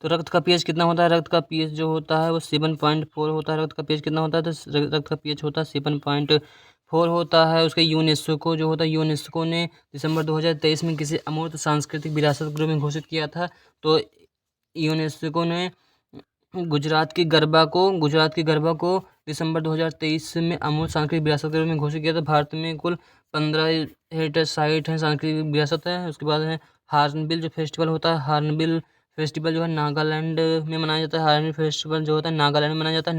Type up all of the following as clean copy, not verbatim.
तो रक्त का पीएच कितना होता है? रक्त का पीएच जो होता है वो 7.4 होता है। रक्त का पीएच कितना होता है? तो रक्त का पीएच होता है 7.4 होता है। उसके यूनेस्को जो होता है, यूनेस्को ने दिसंबर 2023 में किसी अमूर्त सांस्कृतिक विरासत के रूप में घोषित किया था। तो यूनेस्को ने गुजरात की गरबा को दिसंबर 2023 में अमूर्त सांस्कृतिक विरासत के रूप में घोषित किया था। भारत में कुल 15 हेरिटेज साइट हैं, सांस्कृतिक विरासत है। उसके बाद है हार्नबिल जो फेस्टिवल होता है। हार्नबिल फेस्टिवल जो है नागालैंड में मनाया जाता है। हार्नबिल फेस्टिवल जो होता है नागालैंड में मनाया जाता है।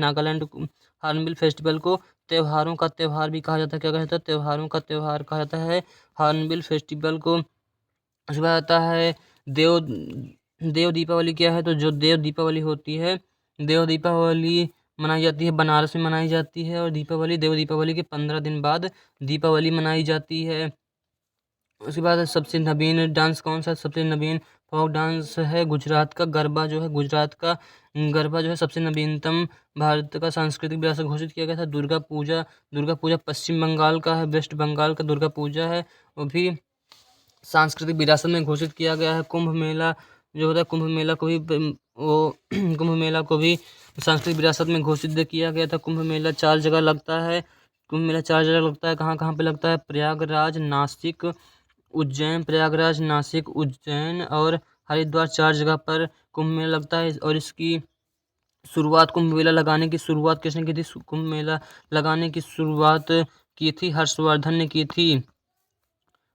हार्नबिल फेस्टिवल को त्योहारों का त्यौहार भी कहा जाता है। क्या कहा जाता है? त्योहारों का त्यौहार कहा जाता है हार्नबिल फेस्टिवल को। उसके बाद आता है देव देव दीपावली। क्या है? तो जो देव दीपावली होती है, देव दीपावली मनाई जाती है, बनारस में मनाई जाती है। और देव दीपावली के 15 दिन बाद दीपावली मनाई जाती है। उसके बाद सबसे नवीन डांस कौन सा? सबसे नवीन फोक डांस है गुजरात का गरबा जो है। गुजरात का गरबा जो है सबसे नवीनतम भारत का सांस्कृतिक विरासत घोषित किया गया था। दुर्गा पूजा पश्चिम बंगाल का है, वेस्ट बंगाल का दुर्गा पूजा है, वो भी सांस्कृतिक विरासत में घोषित किया गया है। कुंभ मेला जो होता है, कुंभ मेला को भी कुंभ मेला को भी सांस्कृतिक विरासत में घोषित किया गया था। कुंभ मेला 4 जगह लगता है। कुंभ मेला 4 जगह लगता है। कहाँ कहाँ पे लगता है? प्रयागराज, नासिक, उज्जैन और हरिद्वार 4 जगह पर कुंभ मेला लगता है। और इसकी शुरुआत कुंभ मेला लगाने की शुरुआत किसने की थी? कुंभ मेला लगाने की शुरुआत की थी हर्षवर्धन ने की थी।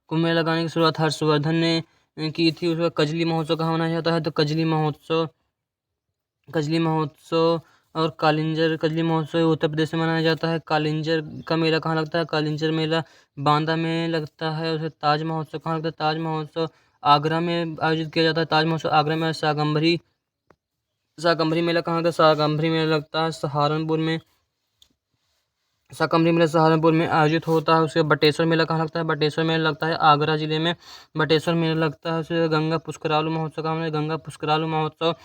कुंभ मेला लगाने की शुरुआत हर्षवर्धन ने की थी। उसका कजली महोत्सव कहाँ मनाया जाता है? तो कजली महोत्सव और कजली महोत्सव उत्तर प्रदेश में मनाया जाता है। कालिंजर का मेला कहाँ लगता है? कालिंजर मेला बांदा में लगता है। उसे ताज महोत्सव कहाँ लगता है? ताज महोत्सव आगरा में आयोजित किया जाता है। ताज महोत्सव आगरा में। शाकंभरी मेला कहाँ लगता है? शाकंभरी मेला लगता है सहारनपुर में। शाकंभरी मेला सहारनपुर में आयोजित होता है। उसके बटेश्वर मेला कहाँ लगता है? बटेश्वर मेला लगता है आगरा जिले में। बटेश्वर मेला लगता है। उसके गंगा पुष्करालू महोत्सव कहाँ है? गंगा पुष्करालू महोत्सव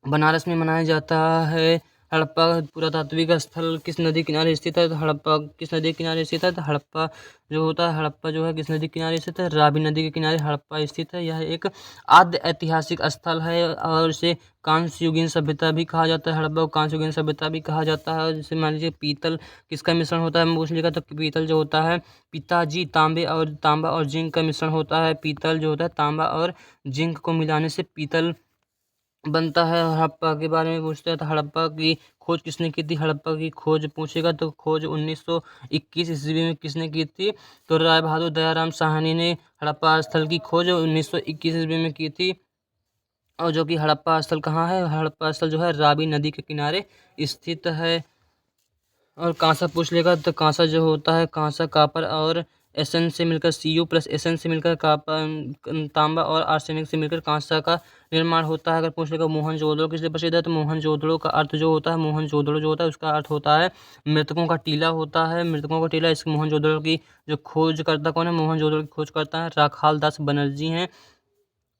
बनारस में मनाया जाता है। हड़प्पा पुरातात्विक स्थल किस नदी किनारे स्थित है? तो हड़प्पा किस नदी के किनारे स्थित है? तो हड़प्पा जो है किस नदी के किनारे स्थित है? रावी नदी के किनारे हड़प्पा स्थित है। यह एक आद्य ऐतिहासिक स्थल है और इसे कांस्य युगीन सभ्यता भी कहा जाता है। हड़प्पा को कांस्य युगीन सभ्यता भी कहा जाता है। जैसे मान लीजिए पीतल किसका मिश्रण होता है पूछ लिखा, तो पीतल जो होता है पिताजी तांबा और जिंक का मिश्रण होता है। पीतल जो होता है तांबा और जिंक को मिलाने से पीतल बनता है। हड़प्पा के बारे में पूछता है तो हड़प्पा की खोज किसने की थी? हड़प्पा की खोज पूछेगा तो खोज 1921 ईस्वी में किसने की थी? तो राय बहादुर दयाराम साहनी ने हड़प्पा स्थल की खोज 1921 ईस्वी में की थी। और जो कि हड़प्पा स्थल कहाँ है? हड़प्पा स्थल जो है रावी नदी के किनारे स्थित है। और कांसा पूछ लेगा तो कांसा जो होता है कांसा कॉपर और एसन से मिलकर Cu+Sn से मिलकर तांबा और आर्सेनिक से मिलकर कांसा का निर्माण होता है। अगर पूछ लेगा मोहनजोदड़ो किस लिए प्रसिद्ध है, तो मोहनजोदड़ो का अर्थ जो होता है मोहनजोदड़ो जो होता है उसका अर्थ होता है मृतकों का टीला होता है। मृतकों का टीला। इस मोहनजोदड़ो की जो खोज करता कौन है? मोहनजोदड़ो की खोज करता है राखाल दास बनर्जी हैं।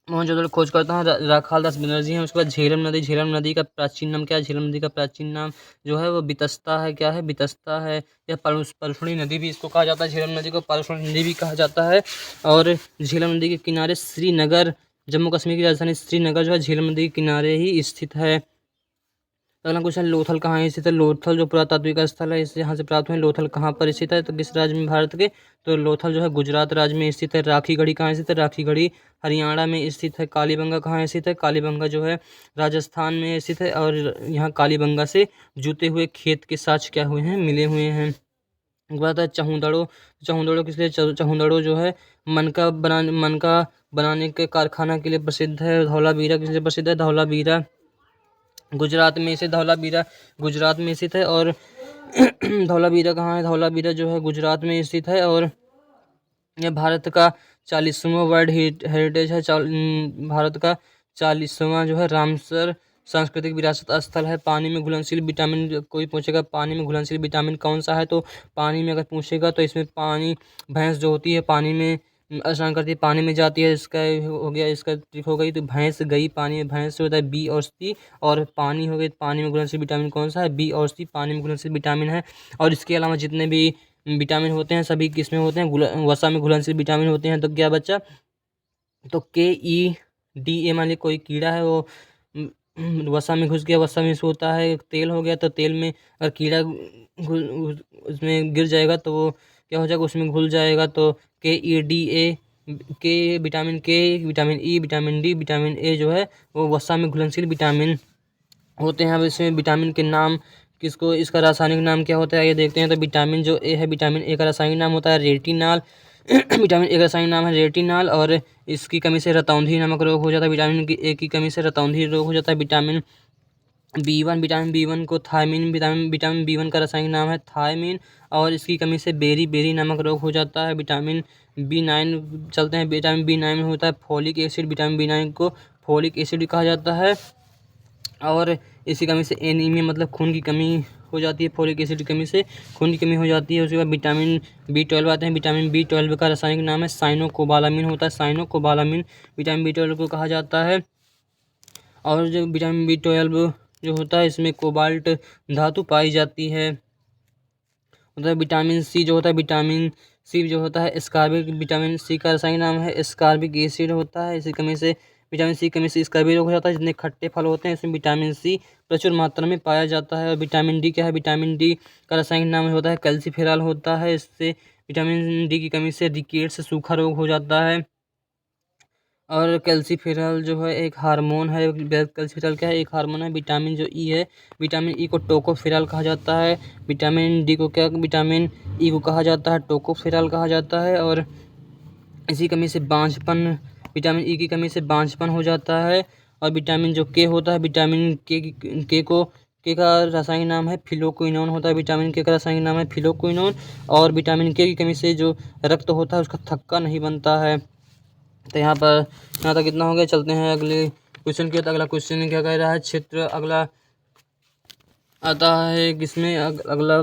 मोहनजोदड़ो खोज करता है राखाल दास बनर्जी हैं। उसके बाद झेलम नदी का प्राचीन नाम क्या है? झेलम नदी का प्राचीन नाम जो है वो बितस्ता है। क्या है? बितस्ता है। यह परुष्णी नदी भी इसको कहा जाता है। झेलम नदी को परुष्णी नदी भी कहा जाता है। और झेलम नदी के किनारे श्रीनगर, जम्मू कश्मीर की राजधानी श्रीनगर जो है झेलम नदी के किनारे ही स्थित है। अगला क्वेश्चन, लोथल कहाँ स्थित है? लोथल जो पुरातात्विक स्थल है इस यहाँ से प्राप्त हुए। लोथल कहाँ पर स्थित है? तो किस राज्य में भारत के? तो लोथल जो है गुजरात राज्य में स्थित है। राखी गढ़ी कहाँ स्थित है? राखी गढ़ी हरियाणा में स्थित है। कालीबंगा कहाँ स्थित है? कालीबंगा जो है राजस्थान में स्थित है। और यहाँ कालीबंगा से जुते हुए खेत के साक्ष्य क्या हुए हैं? मिले हुए हैं। बात है चहुंदड़ो किस लिए? चहुंदड़ो जो है मनका बनाने के कारखाना के लिए प्रसिद्ध है। धौलावीरा किस लिए प्रसिद्ध है? धौलावीरा गुजरात में स्थित है। और धौलावीरा कहाँ है? धौलावीरा जो है गुजरात में स्थित है। और यह भारत का 40वां वर्ल्ड हेरिटेज है। भारत का 40वां जो है रामसर सांस्कृतिक विरासत स्थल है। पानी में घुलनशील विटामिन कोई पूछेगा पानी में घुलनशील विटामिन कौन सा है? तो पानी में अगर पूछेगा तो इसमें भैंस जो होती है पानी में स्नान करती है, पानी में जाती है। इसका हो गया, इसका ट्रिक हो गई। तो भैंस गई पानी में, भैंस जो होता है बी और सी। और पानी हो गई, पानी में घुलनशील विटामिन कौन सा है? बी और सी पानी में घुलनशील विटामिन है। और इसके अलावा जितने भी विटामिन होते हैं सभी किसमें होते हैं? वसा में घुलनशील विटामिन होते हैं। तो क्या बच्चा? तो KEDA मान ली कोई कीड़ा है वो वसा में घुस गया, वसा में से होता है तेल हो गया, तो तेल में अगर कीड़ा उसमें गिर जाएगा तो वो क्या हो जाएगा, उसमें घुल जाएगा। तो KEDA, के vitamin E, vitamin D, vitamin A जो है वो वसा में घुलनशील विटामिन होते हैं। अब इसमें विटामिन के नाम किसको, इसका रासायनिक नाम क्या होता है ये देखते हैं। तो विटामिन जो ए है, विटामिन ए का रासायनिक नाम होता है रेटिनाल। विटामिन ए का रासायनिक नाम है रेटिनाल, और इसकी कमी से रतौंधी नामक रोग हो जाता है। विटामिन ए की कमी से रतौंधी रोग हो जाता है। विटामिन B1 को थायमीन, विटामिन B1 का रासायनिक नाम है थायमीन, और इसकी कमी से बेरी नामक रोग हो जाता है। विटामिन B9 चलते हैं। विटामिन B9 में होता है फोलिक एसिड, विटामिन B9 को फोलिक एसिड भी कहा जाता है। और इसी कमी से एनीमिया मतलब खून की कमी हो जाती है, फोलिक एसिड की कमी से खून की कमी हो जाती है। उसके बाद विटामिन B12 आते हैं। विटामिन B12 का रासायनिक नाम है साइनोकोबालामिन होता है, साइनोकोबालामिन विटामिन B12 को कहा जाता है। और जो विटामिन B12 जो होता है इसमें कोबाल्ट धातु पाई जाती है। मतलब विटामिन सी जो होता है, विटामिन सी जो होता है एस्कॉर्बिक, विटामिन सी का रासायनिक नाम है एस्कॉर्बिक एसिड होता है। इसी कमी से विटामिन सी कमी से स्कर्वी रोग हो जाता है। जितने खट्टे फल होते हैं इसमें विटामिन सी प्रचुर मात्रा में पाया जाता है। और विटामिन डी क्या है, विटामिन डी का रासायनिक नाम होता है कैल्सीफेरॉल होता है। इससे विटामिन डी की कमी से रिकेट्स सूखा रोग हो जाता है। और कैल्सीफेरॉल जो है एक हार्मोन है, कैल्सीफेरॉल क्या है, एक हार्मोन है। विटामिन जो ई है, विटामिन ई को टोकोफेरॉल कहा जाता है। विटामिन डी को क्या, विटामिन ई को कहा जाता है टोकोफेरॉल कहा जाता है। और इसी कमी से बांझपन, विटामिन ई की कमी से बांझपन हो जाता है। और विटामिन जो के होता है, विटामिन के का रासायनिक नाम है फिलोक्विनोन होता है। विटामिन के का रासायनिक नाम है फिलोक्विनोन। और विटामिन के की कमी से जो रक्त होता है उसका थक्का नहीं बनता है। तो यहाँ तक कितना हो गया। चलते हैं अगले क्वेश्चन की। तो अगला क्वेश्चन क्या कह रहा है, क्षेत्र अगला आता है किसमें, अगला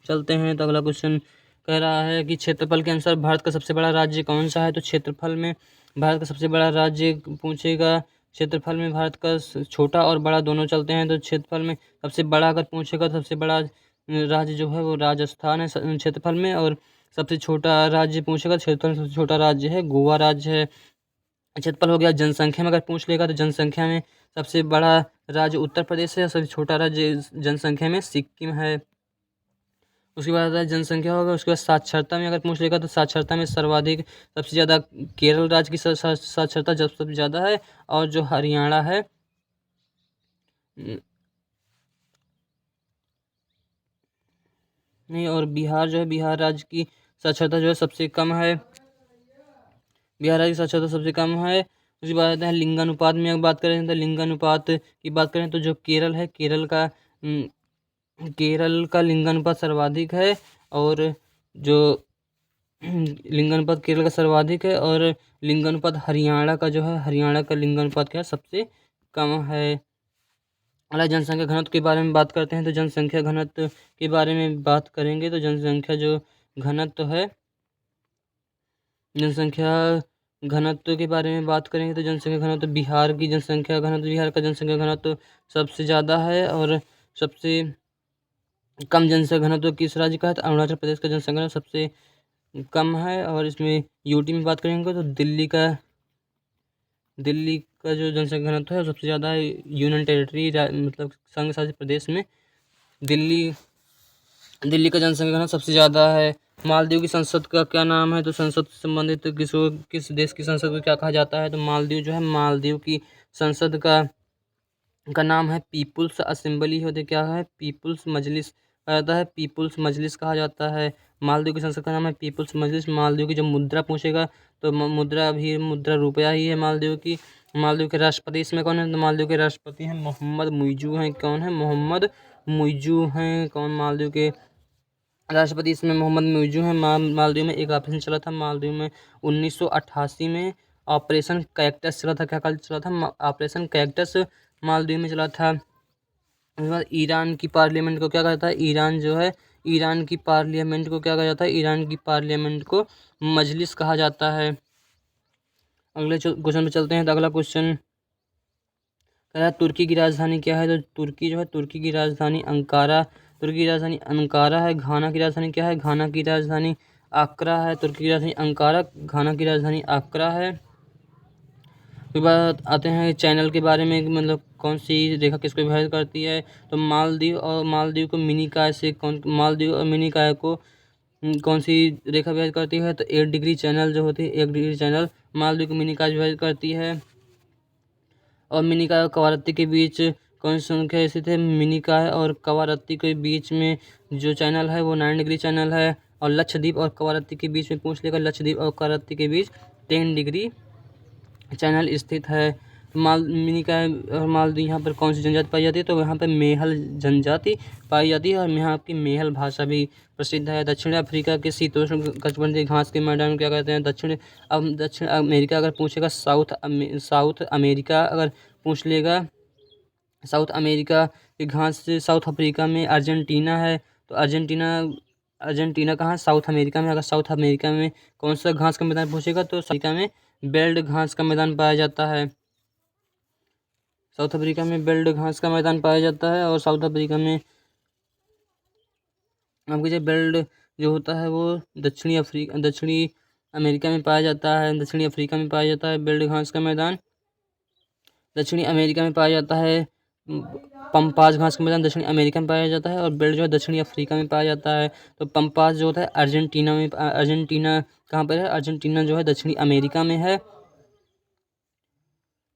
चलते हैं। तो अगला क्वेश्चन कह रहा है कि क्षेत्रफल के अनुसार भारत का सबसे बड़ा राज्य कौन सा है। तो क्षेत्रफल में भारत का सबसे बड़ा राज्य पूछेगा। क्षेत्रफल में भारत का छोटा और बड़ा दोनों चलते हैं। तो क्षेत्रफल में सबसे बड़ा अगर पूछेगा तो सबसे बड़ा राज्य जो है वो राजस्थान है क्षेत्रफल में। और सबसे छोटा राज्य पूछेगा, क्षेत्रफल में सबसे छोटा राज्य है गोवा राज्य है। क्षेत्रफल हो गया। जनसंख्या में अगर पूछ लेगा तो जनसंख्या में सबसे बड़ा राज्य उत्तर प्रदेश है और सबसे छोटा राज्य जनसंख्या में सिक्किम है। उसके बाद आता है जनसंख्या होगा। उसके बाद साक्षरता में अगर पूछ लेगा तो साक्षरता में सर्वाधिक सबसे ज़्यादा केरल राज्य की साक्षरता जब सबसे ज़्यादा है। और जो हरियाणा है नहीं, और बिहार जो है, बिहार राज्य की साक्षरता जो है सबसे कम है। बिहार राज्य की साक्षरता सबसे कम है। उसके बाद आता है लिंगानुपात में अगर बात करें तो लिंगानुपात की बात करें तो जो केरल है, केरल का लिंगानुपात सर्वाधिक है। और जो लिंगानुपात केरल का सर्वाधिक है। और लिंगानुपात हरियाणा का जो है, हरियाणा का लिंगानुपात क्या है, सबसे कम है। अगला जनसंख्या घनत्व के बारे में बात करते हैं। तो जनसंख्या घनत्व के बारे में बात करेंगे तो जनसंख्या जो घनत्व है, जनसंख्या घनत्व के बारे में बात करेंगे तो जनसंख्या घनत्व बिहार की जनसंख्या घनत्व, बिहार का जनसंख्या घनत्व सबसे ज़्यादा है। और सबसे कम जनसंख्या घनत्व किस राज्य का है, तो अरुणाचल प्रदेश का जनसंख्या घनत्व सबसे कम है। और इसमें यूटी में बात करेंगे तो दिल्ली का जो जनसंख्या घनत्व है वो सबसे ज़्यादा है। यूनियन टेरिटरी मतलब संघ शासित प्रदेश में दिल्ली का जनसंख्या घनत्व सबसे ज़्यादा है। मालदीव की संसद का क्या नाम है, तो संसद से संबंधित किस देश की संसद को क्या कहा जाता है, तो मालदीव जो है, मालदीव की संसद का नाम है पीपुल्स असेंबली होते, क्या है, पीपुल्स मजलिस कहा जाता है, पीपुल्स मजलिस कहा जाता है। मालदीव की संसद का नाम है पीपुल्स मजलिस। मालदीव की जो मुद्रा पूछेगा तो मुद्रा रुपया ही है मालदीव की। मालदीव के राष्ट्रपति इसमें कौन है, तो मालदीव के राष्ट्रपति हैं मोहम्मद मुइजू हैं। कौन है, मोहम्मद मुइजू हैं। कौन, मालदीव के राष्ट्रपति इसमें मोहम्मद मुइजू हैं। मालदीव में एक ऑपरेशन चला था, मालदीव में 1988 में ऑपरेशन कैक्टस चला था। क्या चला था, ऑपरेशन कैक्टस मालदीव में चला था। उसके बाद ईरान की पार्लियामेंट को क्या कहा जाता है, ईरान जो है, ईरान की पार्लियामेंट को क्या कहा जाता है, ईरान की पार्लियामेंट को मजलिस कहा जाता है। अगले क्वेश्चन पे चलते हैं। तो अगला क्वेश्चन कह रहा है तुर्की की राजधानी क्या है, तो तुर्की जो है, तुर्की की राजधानी अंकारा, तुर्की की राजधानी अंकारा है। घाना की राजधानी क्या है, घाना की राजधानी आक्रा है। तुर्की की राजधानी अंकारा, घाना की राजधानी आक्रा है। उसके बाद आते हैं चैनल के बारे में, मतलब कौन सी रेखा किसको विभाजित करती है। तो मालदीव को मिनीकाय से मालदीव और मिनीकाय को कौन सी रेखा विभाजित करती है। तो 8 डिग्री चैनल जो होती है, 1 डिग्री चैनल मालदीव को मिनीकाय विभाजित करती है। और मिनिकाय और कवारत्ती के बीच कौन सी संख्या स्थित है। मिनिकाय और कवारत्ती के बीच में जो चैनल है वो 9 डिग्री चैनल है। और लक्षद्वीप और कवारत्ती के बीच में पूछ लेगा, लक्षद्वीप और कवारत्ती के बीच 10 डिग्री चैनल स्थित है। मिनिकाय और मालदीव यहाँ पर कौन सी जनजाति पाई जाती है। तो यहाँ पर मेहल जनजाति पाई जाती है और यहाँ की मेहल भाषा भी प्रसिद्ध है। दक्षिण अफ्रीका के शीतोष्ण कटिबंधीय घास के मैदान को क्या कहते हैं। दक्षिण अमेरिका अगर पूछेगा, साउथ अमेरिका अगर पूछ लेगा, साउथ अमेरिका की घास से साउथ अफ्रीका में अर्जेंटीना है। तो अर्जेंटीना कहाँ, साउथ अमेरिका में। अगर साउथ अमेरिका में कौन सा घास का मैदान पूछेगा तो साउथ अफ्रीका में बेल्ट घास का मैदान पाया जाता है। साउथ अफ्रीका में बेल्ट घास का मैदान पाया जाता है। और साउथ अफ्रीका में आपके जो बेल्ट जो होता है वो दक्षिणी अमेरिका में पाया जाता है। दक्षिणी अफ्रीका में पाया जाता है बेल्ट घास का मैदान। दक्षिणी अमेरिका में पाया जाता है पंपास घास का मैदान, दक्षिणी अमेरिका में पाया जाता है। और बेल्ट जो है दक्षिणी अफ्रीका में पाया जाता है। तो पंपास जो होता है अर्जेंटीना कहाँ पर है। अर्जेंटीना जो है दक्षिणी अमेरिका में है।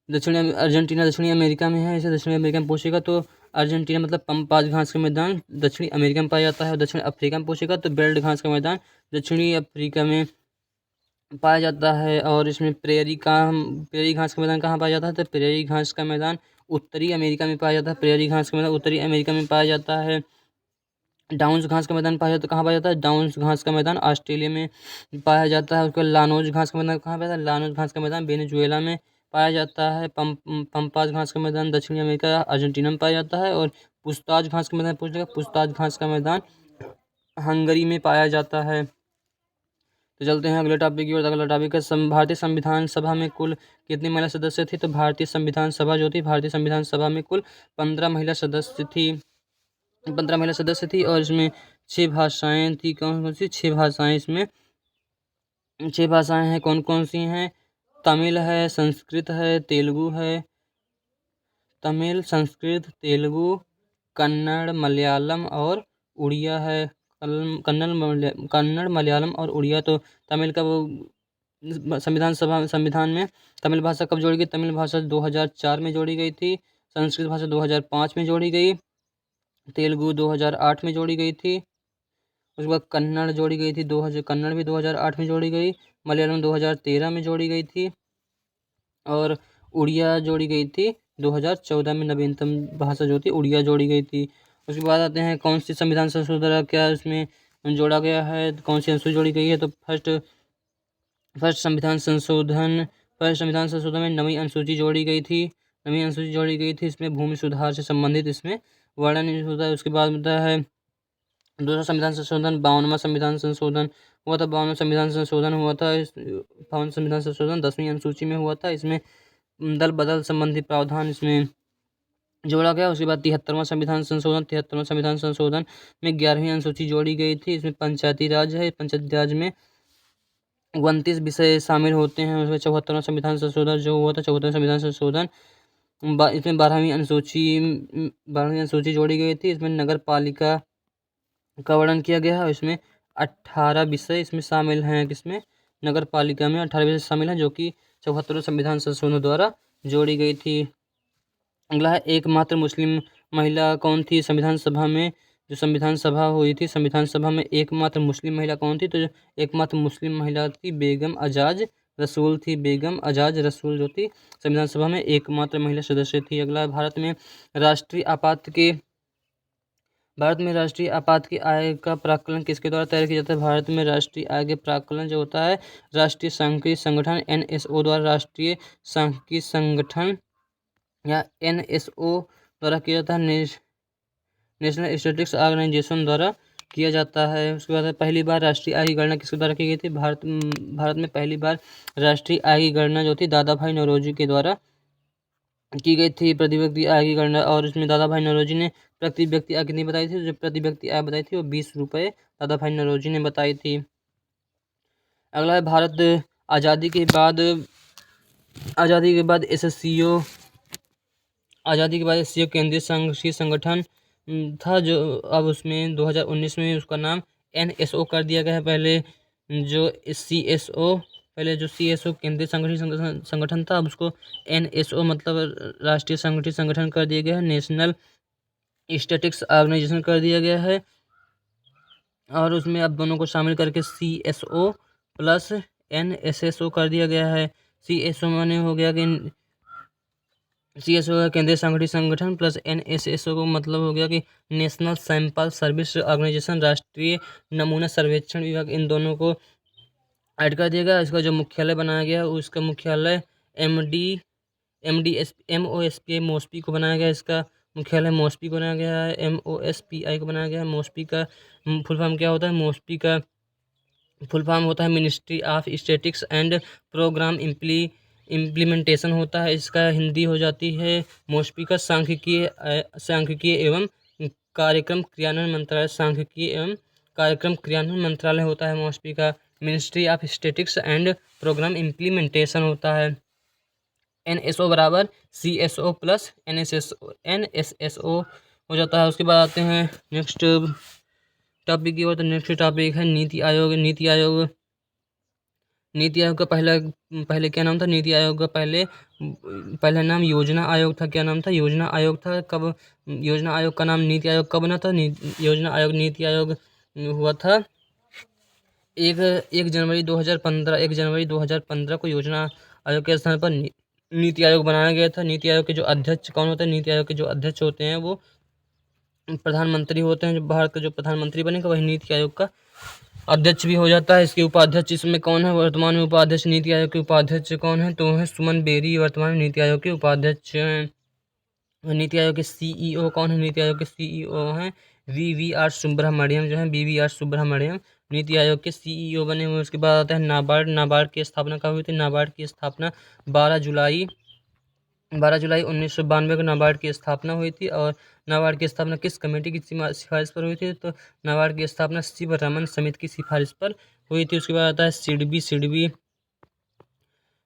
अर्जेंटीना दक्षिणी अमेरिका में है। इसे दक्षिणी अमेरिका में पूछेगा तो अर्जेंटीना मतलब पंपास घास का मैदान दक्षिणी अमेरिका में पाया जाता है। और दक्षिण अफ्रीका में पूछेगा तो बेल्ट घास का मैदान दक्षिणी अफ्रीका में पाया जाता है। और इसमें प्रेरी घास का मैदान कहाँ पाया जाता है। तो प्रेरी घास का मैदान उत्तरी अमेरिका में पाया जाता है। प्रेरी घास का मैदान उत्तरी अमेरिका में पाया जाता है। डाउन्स घास का मैदान पाया जाता है, कहाँ पाया जाता है। डाउन्स घास का मैदान ऑस्ट्रेलिया में पाया जाता है। उसके बाद लानोज घास का मैदान कहाँ पाया जाता है। लानोज घास का मैदान वेनेजुएला में पाया जाता है। पंपास घास का मैदान दक्षिणी अमेरिका अर्जेंटीना में पाया जाता है। और पुछताछ घास का मैदान पूछेगा, पुछताछ घास का मैदान हंगरी में पाया जाता है। तो चलते हैं अगले टॉपिक की ओर। अगला टॉपिक है भारतीय संविधान सभा में कुल कितनी महिला सदस्य थी। तो भारतीय संविधान सभा जो थी, भारतीय संविधान सभा में कुल 15 महिला सदस्य थी। 15 महिला सदस्य थी। और इसमें 6 भाषाएं थी। कौन कौन सी 6 भाषाएं इसमें 6 भाषाएं हैं। कौन कौन सी हैं। तमिल है, संस्कृत है, तेलुगु है। तमिल, संस्कृत, तेलुगु, कन्नड़, मलयालम और उड़िया है। कन्नड़, मलयालम और उड़िया। तो तमिल का वो संविधान में तमिल भाषा कब जोड़ी गई। तमिल भाषा 2004 में जोड़ी गई थी। संस्कृत भाषा 2005 में जोड़ी गई। तेलुगु 2008 में जोड़ी गई थी। उसके बाद कन्नड़ जोड़ी गई थी। कन्नड़ भी 2008 में जोड़ी गई। मलयालम 2013 में जोड़ी गई थी। और उड़िया जोड़ी गई थी 2014 में। नवीनतम भाषा जो थी उड़िया जोड़ी गई थी। उसके बाद आते हैं कौन सी संविधान संशोधन क्या इसमें जोड़ा गया है, कौन सी अनुसूची जोड़ी गई है। तो फर्स्ट संविधान संशोधन में नवीं अनुसूची जोड़ी गई थी। इसमें भूमि सुधार से संबंधित इसमें वर्णन होता है। उसके बाद होता है दूसरा संविधान संशोधन 52वां संविधान संशोधन हुआ था। 52वां संविधान संशोधन हुआ था। 52वां संविधान संशोधन 10वीं अनुसूची में हुआ था। इसमें दल बदल संबंधी प्रावधान इसमें जोड़ा गया। उसके बाद 73वां संविधान संशोधन में 11वीं अनुसूची जोड़ी गई थी। इसमें पंचायती राज है। पंचायती राज में 29 विषय शामिल होते हैं। उसमें 74वां संविधान संशोधन जो हुआ था, 74वां संविधान संशोधन इसमें 12वीं अनुसूची जोड़ी गई थी। इसमें नगर पालिका का वर्णन किया गया है। इसमें 18 विषय इसमें शामिल हैं। किसमें, नगर पालिका में 18 विषय शामिल हैं जो कि 74वें संविधान संशोधन द्वारा जोड़ी गई थी। अगला है एकमात्र मुस्लिम महिला कौन थी संविधान सभा में। जो संविधान सभा हुई थी, संविधान सभा में एकमात्र मुस्लिम महिला कौन थी। तो एकमात्र मुस्लिम महिला थी बेगम आजाज रसूल थी। बेगम आजाज रसूल जो थी संविधान सभा में एकमात्र महिला सदस्य थी। अगला भारत में राष्ट्रीय आपात की आय का प्राक्कलन किसके द्वारा तैयार किया जाता है। भारत में राष्ट्रीय आय के प्राक्कलन जो होता है राष्ट्रीय सांख्यिकी संगठन NSO द्वारा, राष्ट्रीय सांख्यिकी संगठन या NSO द्वारा किया जाता है। नेशनल स्टैटिस्टिक्स ऑर्गेनाइजेशन द्वारा किया जाता है। उसके बाद पहली बार राष्ट्रीय आय की गणना किसके द्वारा की गई थी। भारत में पहली बार राष्ट्रीय आय की गणना जो थी दादा भाई नौरोजी के द्वारा की गई थी। प्रति व्यक्ति आय की गणना, और इसमें दादा भाई नौरोजी ने प्रति व्यक्ति आय कितनी बताई थी। जो प्रति व्यक्ति आय बताई थी वो 20 रुपये दादा भाई नौरोजी ने बताई थी। अगला है भारत आज़ादी के बाद आज़ादी के बाद एसएससीओ केंद्रीय सांख्यिकी संगठन था, जो अब उसमें 2019 में उसका नाम एनएसओ कर दिया गया है। जो सीएसओ पहले जो सीएसओ केंद्रीय सांख्यिकी संगठन था, अब उसको एनएसओ मतलब राष्ट्रीय सांख्यिकी संगठन कर दिया गया है, नेशनल स्टैटिस्टिक्स ऑर्गेनाइजेशन कर दिया गया है। और उसमें अब दोनों को शामिल करके सीएसओ प्लस एनएसएसओ कर दिया गया है। सीएसओ माने हो गया कि सीएसओ का केंद्रीय सांख्यिकी संगठन प्लस एनएसएसओ को मतलब हो गया कि नेशनल सैंपल सर्विस ऑर्गेनाइजेशन, राष्ट्रीय नमूना सर्वेक्षण विभाग। इन दोनों को ऐड कर दिया गया। इसका जो मुख्यालय बनाया गया उसका मुख्यालय MOSPI मोस्पी को बनाया गया। इसका मुख्यालय मोस्पी को बनाया गया है, MOSPI को बनाया गया है। मोस्पी का फुल फॉर्म क्या होता है? मोस्पी का फुल फॉर्म होता है Ministry of Statistics and Programme Implementation होता है। इसका हिंदी हो जाती है मोस्पी का सांख्यिकीय एवं कार्यक्रम क्रियान्वयन मंत्रालय। सांख्यिकीय एवं कार्यक्रम क्रियान्वयन मंत्रालय होता है मोस्पी का। Ministry of Statistics and Programme Implementation होता है। NSO बराबर CSO प्लस NSSO हो जाता है। उसके बाद आते हैं नेक्स्ट टॉपिक की ओर। तो नेक्स्ट टॉपिक है नीति आयोग। नीति आयोग का पहले क्या नाम था? नीति आयोग का पहला नाम योजना आयोग था। क्या नाम था? योजना आयोग था। कब योजना आयोग का नाम नीति आयोग कब बना था? योजना आयोग नीति आयोग हुआ था 1 जनवरी 2015 को योजना आयोग के स्थान पर नीति आयोग बनाया गया था। नीति आयोग के जो अध्यक्ष कौन होते हैं? नीति आयोग के जो अध्यक्ष होते हैं वो प्रधानमंत्री होते हैं। जो भारत का जो प्रधानमंत्री बनेगा वही नीति आयोग का अध्यक्ष भी हो जाता है। इसके उपाध्यक्ष इसमें कौन है? वर्तमान में उपाध्यक्ष नीति आयोग के उपाध्यक्ष कौन है? तो है सुमन बेरी, वर्तमान में नीति आयोग के उपाध्यक्ष हैं। नीति आयोग के CEO कौन है? नीति आयोग के CEO हैं VVR सुब्रमण्यम, जो है VVR सुब्रमण्यम नीति आयोग के CEO बने हुए। उसके बाद आता है नाबार्ड। नाबार्ड की स्थापना कब हुई थी? नाबार्ड की स्थापना 12 जुलाई 1992 को नाबार्ड की स्थापना हुई थी। और नाबार्ड की स्थापना किस कमेटी की सिफारिश पर हुई थी? तो नाबार्ड की स्थापना शिवरमन समिति की सिफारिश पर हुई थी। उसके बाद आता है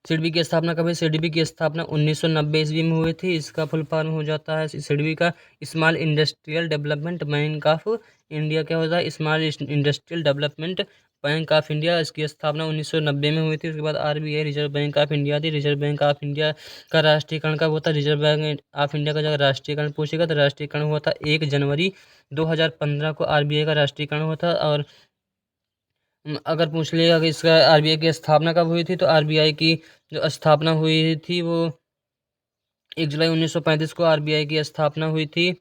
सिडबी की स्थापना कब हुई? सिडबी की स्थापना 1990 ईस्वी में हुई थी। इसका फुल फॉर्म हो जाता है सिडबी का small industrial development bank of India. क्या होता है? Small industrial development bank of India. इसकी स्थापना 1990 में हुई थी। उसके बाद RBI reserve bank of India थी। रिजर्व बैंक ऑफ इंडिया का राष्ट्रीयकरण कब होता है? रिजर्व बैंक ऑफ इंडिया का जब राष्ट्रीयकरण पूछेगा तो राष्ट्रीयकरण हुआ था 1 जनवरी 2015 को RBI का राष्ट्रीयकरण हुआ था। और अगर पूछ लिया कि इसका RBI की स्थापना कब हुई थी, तो RBI की जो स्थापना हुई थी वो 1 जुलाई 1935 को RBI की स्थापना हुई थी।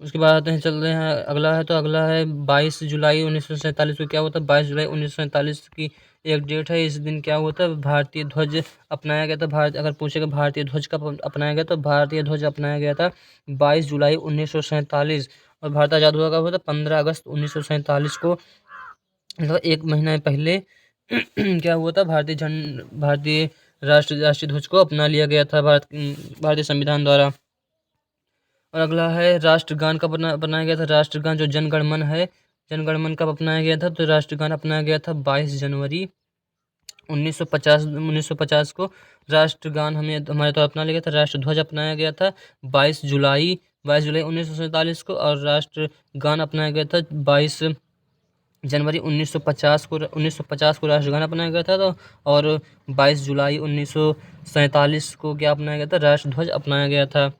उसके बाद आते हैं, चल रहे हैं अगला है। तो अगला है 22 जुलाई 1947 को क्या होता है? 22 जुलाई 1947 की एक डेट है। इस दिन क्या होता है? भारतीय ध्वज अपनाया गया था। अगर पूछेगा भारतीय ध्वज कब अपनाया गया, तो भारतीय ध्वज अपनाया गया था 22 जुलाई 1947। और भारत आज़ाद हुआ कब होता? 15 अगस्त 1947 को, मतलब एक महीना पहले क्या हुआ था? भारतीय राष्ट्रीय ध्वज को अपना लिया गया था भारतीय संविधान द्वारा। और अगला है राष्ट्रगान कब बनाया गया था? राष्ट्रगान जो जनगण मन है, जनगण मन कब अपनाया गया था? तो राष्ट्रगान अपनाया गया था 22 जनवरी 1950 को। राष्ट्रगान हमारे तो अपना लिया गया था। राष्ट्रध्वज अपनाया गया था 22 जुलाई 1947 को। और राष्ट्रगान अपनाया गया था 22 जनवरी 1950 को राष्ट्रगान अपनाया गया था। तो और 22 जुलाई 1947 को क्या अपनाया गया था? राष्ट्रध्वज अपनाया गया था।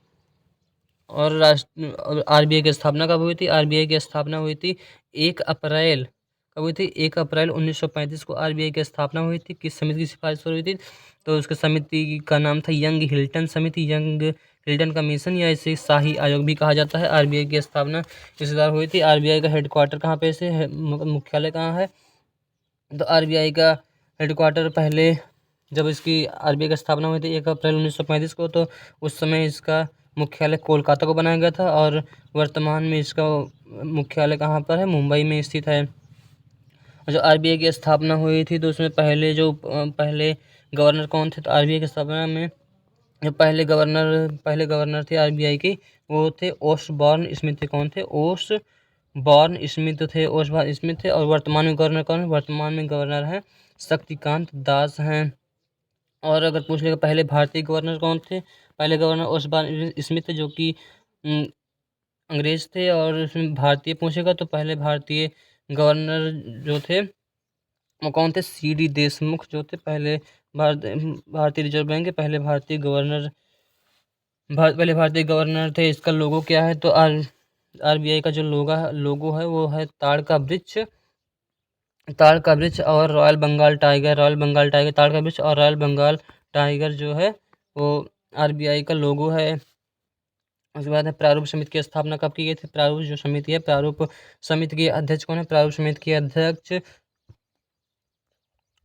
और RBI की स्थापना कब हुई थी? RBI की स्थापना हुई थी 1 अप्रैल कब हुई थी? 1 अप्रैल 1935 को RBI की स्थापना हुई थी। किस समिति की सिफारिश पर हुई थी? तो उसके समिति का नाम था यंग हिल्टन समिति, यंग हिल्टन कमीशन, या इसे शाही आयोग भी कहा जाता है। RBI की स्थापना इस बार हुई थी। RBI का हेडक्वार्टर कहाँ पे से है? मुख्यालय कहाँ है? तो RBI का हेडक्वार्टर पहले जब इसकी RBI की स्थापना हुई थी 1 अप्रैल 1935 को, तो उस समय इसका मुख्यालय कोलकाता को बनाया गया था। और वर्तमान में इसका मुख्यालय कहाँ पर है? मुंबई में स्थित है। जो RBI की स्थापना हुई थी तो उसमें पहले गवर्नर कौन थे? तो RBI की स्थापना में जो पहले गवर्नर थे RBI की, वो थे ओसबॉर्न स्मिथ थे। कौन थे? ओसबॉर्न स्मिथ थे। और वर्तमान में गवर्नर कौन है? वर्तमान में गवर्नर हैं शक्तिकांत दास हैं। और अगर पूछ लेगा पहले भारतीय गवर्नर कौन थे, पहले गवर्नर ओस्बॉर्न स्मिथ जो कि अंग्रेज थे। और उसमें भारतीय पूछेगा तो पहले भारतीय गवर्नर जो थे वो कौन थे, सीडी देशमुख जो थे पहले भारतीय रिजर्व बैंक के पहले भारतीय गवर्नर पहले भारतीय गवर्नर थे। इसका लोगो क्या है तो आरबीआई का जो लोगो है वो है ताड़ का वृक्ष और रॉयल बंगाल टाइगर, ताड़ का वृक्ष और रॉयल बंगाल टाइगर जो है वो आरबीआई का लोगो है। उसके बाद है प्रारूप समिति की स्थापना कब की गई थी। प्रारूप जो समिति है, प्रारूप समिति के अध्यक्ष कौन है, प्रारूप समिति के अध्यक्ष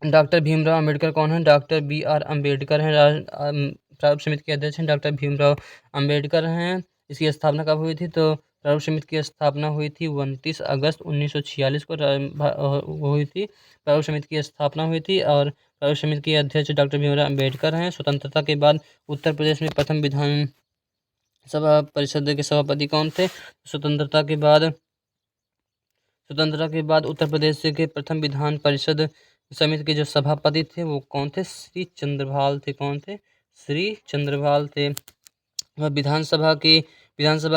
डॉक्टर भीमराव अंबेडकर कौन है, डॉक्टर BR अम्बेडकर हैं। प्रारूप समिति के अध्यक्ष हैं डॉक्टर भीमराव अंबेडकर हैं। इसकी स्थापना कब हुई थी तो प्रारूप समिति की स्थापना हुई थी 29 अगस्त 1946 को हुई थी। प्रारूप समिति की स्थापना हुई थी और प्रारूप समिति के अध्यक्ष डॉक्टर भीमराव अंबेडकर हैं। स्वतंत्रता के बाद उत्तर प्रदेश में प्रथम विधानसभा परिषद के सभापति कौन थे। स्वतंत्रता के बाद उत्तर प्रदेश के प्रथम विधान परिषद समिति के जो सभापति थे वो कौन थे, श्री चंद्रभाल थे। कौन थे, श्री चंद्रभाल थे। वह विधानसभा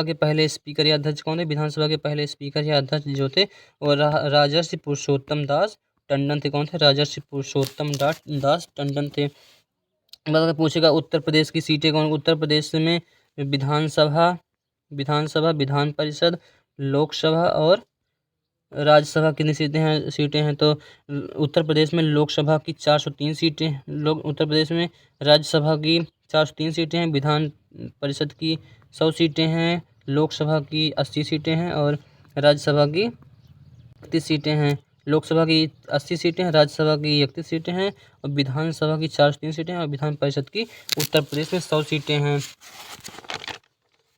के पहले स्पीकर या अध्यक्ष कौन थे, विधानसभा के पहले स्पीकर या अध्यक्ष जो थे वो राजर्षि पुरुषोत्तम दास टंडन थे। कौन थे, राजर्षि पुरुषोत्तम दास टंडन थे। अगर पूछेगा उत्तर प्रदेश की सीटें कौन, उत्तर प्रदेश में विधानसभा, विधान परिषद, लोकसभा और राज्यसभा कितनी सीटें हैं तो उत्तर प्रदेश में लोकसभा की 403 सीटें, उत्तर प्रदेश में राज्यसभा की 403 सीटें हैं, विधान परिषद की 100 सीटें हैं, लोकसभा की 80 सीटें हैं और राज्यसभा की 31 सीटें हैं। लोकसभा की 80 सीटें हैं, राज्यसभा की 31 सीटें हैं और विधानसभा की 403 सीटें हैं और विधान परिषद की उत्तर प्रदेश में 100 सीटें हैं।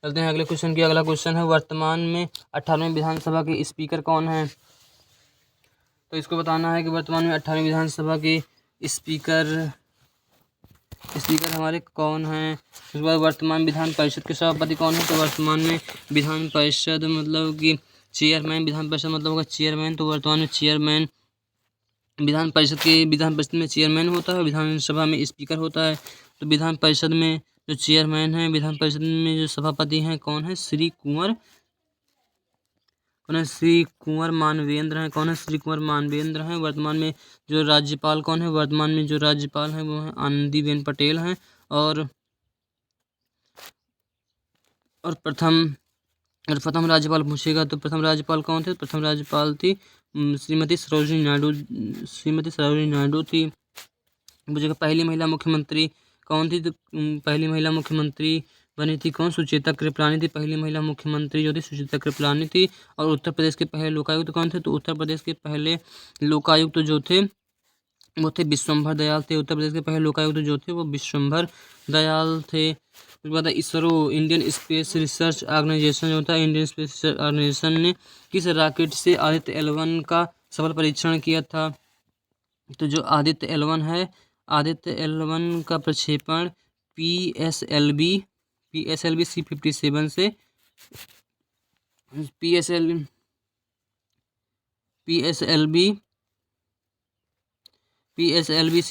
चलते हैं अगले क्वेश्चन की। अगला क्वेश्चन है वर्तमान में 18वीं विधानसभा के स्पीकर कौन हैं। तो इसको बताना है कि वर्तमान में 18वीं विधानसभा के स्पीकर हमारे कौन हैं। उसके बाद वर्तमान विधान परिषद के सभापति कौन है। तो वर्तमान में विधान परिषद मतलब कि चेयरमैन, विधान परिषद मतलब होगा चेयरमैन। तो वर्तमान में चेयरमैन विधान परिषद में चेयरमैन होता है, विधानसभा में स्पीकर होता है। तो विधान परिषद में जो चेयरमैन है, विधान परिषद में जो सभापति हैं कौन है, श्री कुंवर मानवेंद्र हैं। कौन है, श्री कुंवर मानवेंद्र हैं। वर्तमान में जो राज्यपाल कौन है, वर्तमान में जो राज्यपाल हैं वो हैं आनंदीबेन पटेल हैं। और प्रथम राज्यपाल पूछेगा तो प्रथम राज्यपाल कौन थे, प्रथम राज्यपाल थी श्रीमती सरोजिनी नायडू थी। पूछेगा पहली महिला मुख्यमंत्री कौन थी तो पहली महिला मुख्यमंत्री बनी थी कौन, सुचेता कृपलानी थी। पहली महिला मुख्यमंत्री जो थी सुचेता कृपलानी थी। और उत्तर प्रदेश के पहले लोकायुक्त कौन थे तो उत्तर प्रदेश के पहले लोकायुक्त जो थे वो थे विश्वम्भर दयाल थे। उत्तर प्रदेश के पहले लोकायुक्त जो थे वो विश्वम्भर दयाल थे। उसके बाद ISRO, Indian space research organisation जो होता है, इंडियन स्पेस रिसर्च ऑर्गेनाइजेशन ने किस रॉकेट से आदित्य L1 का सफल परीक्षण किया था। तो जो आदित्य L1 है, आदित्य L1 का प्रक्षेपण PSLV C57 से PSLV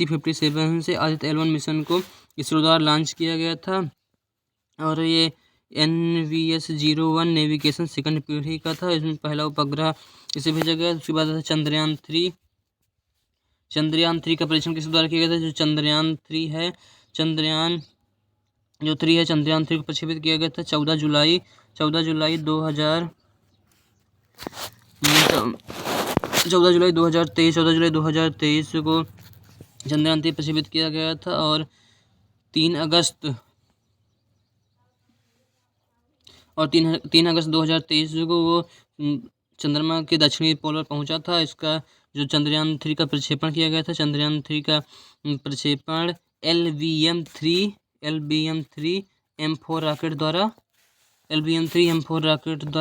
C57 से आदित्य L1 मिशन को इसरो द्वारा लॉन्च किया गया था। और ये NVS-01 नेविगेशन सेकंड पीढ़ी का था। इसमें पहला उपग्रह इसे भेजा गया। उसके बाद चंद्रयान 3 का परीक्षण किस द्वारा किया गया था। जो चंद्रयान 3 है, चंद्रयान 3 को प्रक्षेपित किया गया था 14 जुलाई 2023 को चंद्रयान 3 प्रक्षेपित किया गया था। और 3 अगस्त 2023 को वो चंद्रमा के दक्षिणी पोल पर पहुंचा था। इसका जो चंद्रयान 3 का प्रक्षेपण किया गया था, चंद्रयान 3 का प्रक्षेपण LVM-3 M4 रॉकेट द्वारा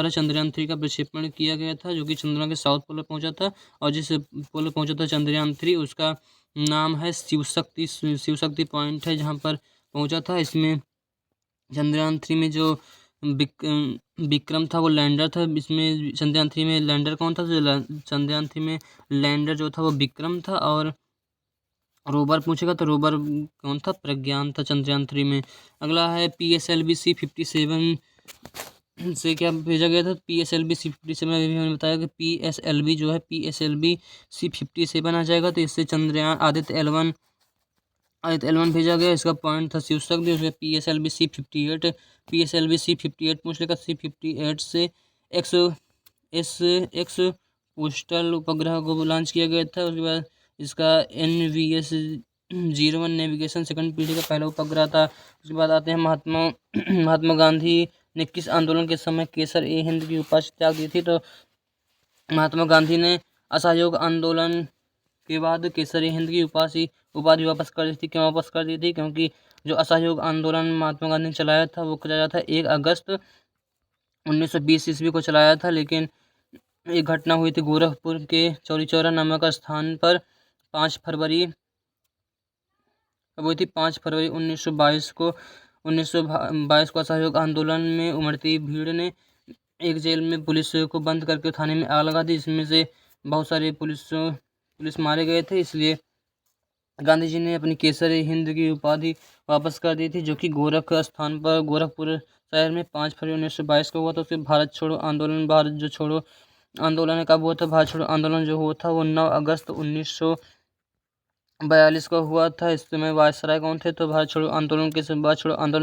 चंद्रयान 3 का प्रक्षेपण किया गया था, जो कि चंद्रमा के साउथ पोल पर पहुंचा था। और जिस पोल पर पहुंचा था चंद्रयान 3 उसका नाम है शिव शक्ति पॉइंट है, जहां पर पहुंचा था। इसमें चंद्रयान 3 में जो विक्रम था वो लैंडर था। इसमें चंद्रयान 3 में लैंडर कौन था, जो चंद्रयान 3 में लैंडर जो था वो विक्रम था। और रोवर पूछेगा तो रोवर कौन था, प्रज्ञान था चंद्रयान 3 में। अगला है PSLV-C57 से क्या भेजा गया था, PSLV-C57 में भी हमने बताया कि PSLV जो है PSLV-C57 आ जाएगा, तो इससे चंद्रयान आदित्य L1 भेजा गया। इसका पॉइंट था शीर्षक भी उसके PSLV-C58 पूछ लेगा। C58 से एक्स पोस्टल उपग्रह को लॉन्च किया गया था। उसके बाद इसका NVS-01 नेविगेशन सेकंड पीढ़ी का पहला उपग्रह था। उसके बाद आते हैं महात्मा गांधी ने किस आंदोलन के समय केसर-ए-हिंद की उपाधि त्याग दी थी, तो महात्मा गांधी ने असहयोग आंदोलन के बाद केसर-ए-हिंद की उपाधि वापस कर दी थी। क्यों वापस कर दी थी, क्योंकि जो असहयोग आंदोलन महात्मा गांधी ने चलाया था वो चलाया था 1 अगस्त 1920 ईस्वी को चलाया था, लेकिन एक घटना हुई थी गोरखपुर के चौरी चौरा नामक स्थान पर 5 फरवरी 1922 को असहयोग आंदोलन में उमड़ती भीड़ ने एक जेल में पुलिस को बंद करके थाने में आग लगा दी, जिसमें से बहुत सारे पुलिस मारे गए थे। इसलिए गांधी जी ने अपनी केसर-ए-हिंद की उपाधि वापस कर दी थी, जो कि गोरखपुर शहर में 5 फरवरी 1922 को हुआ था। उसके भारत छोड़ो आंदोलन कब हुआ था, भारत छोड़ो आंदोलन जो हुआ था वो 9 अगस्त 1942 को हुआ था। इस समय वायसराय कौन थे, तो भारत छोड़ो आंदोलन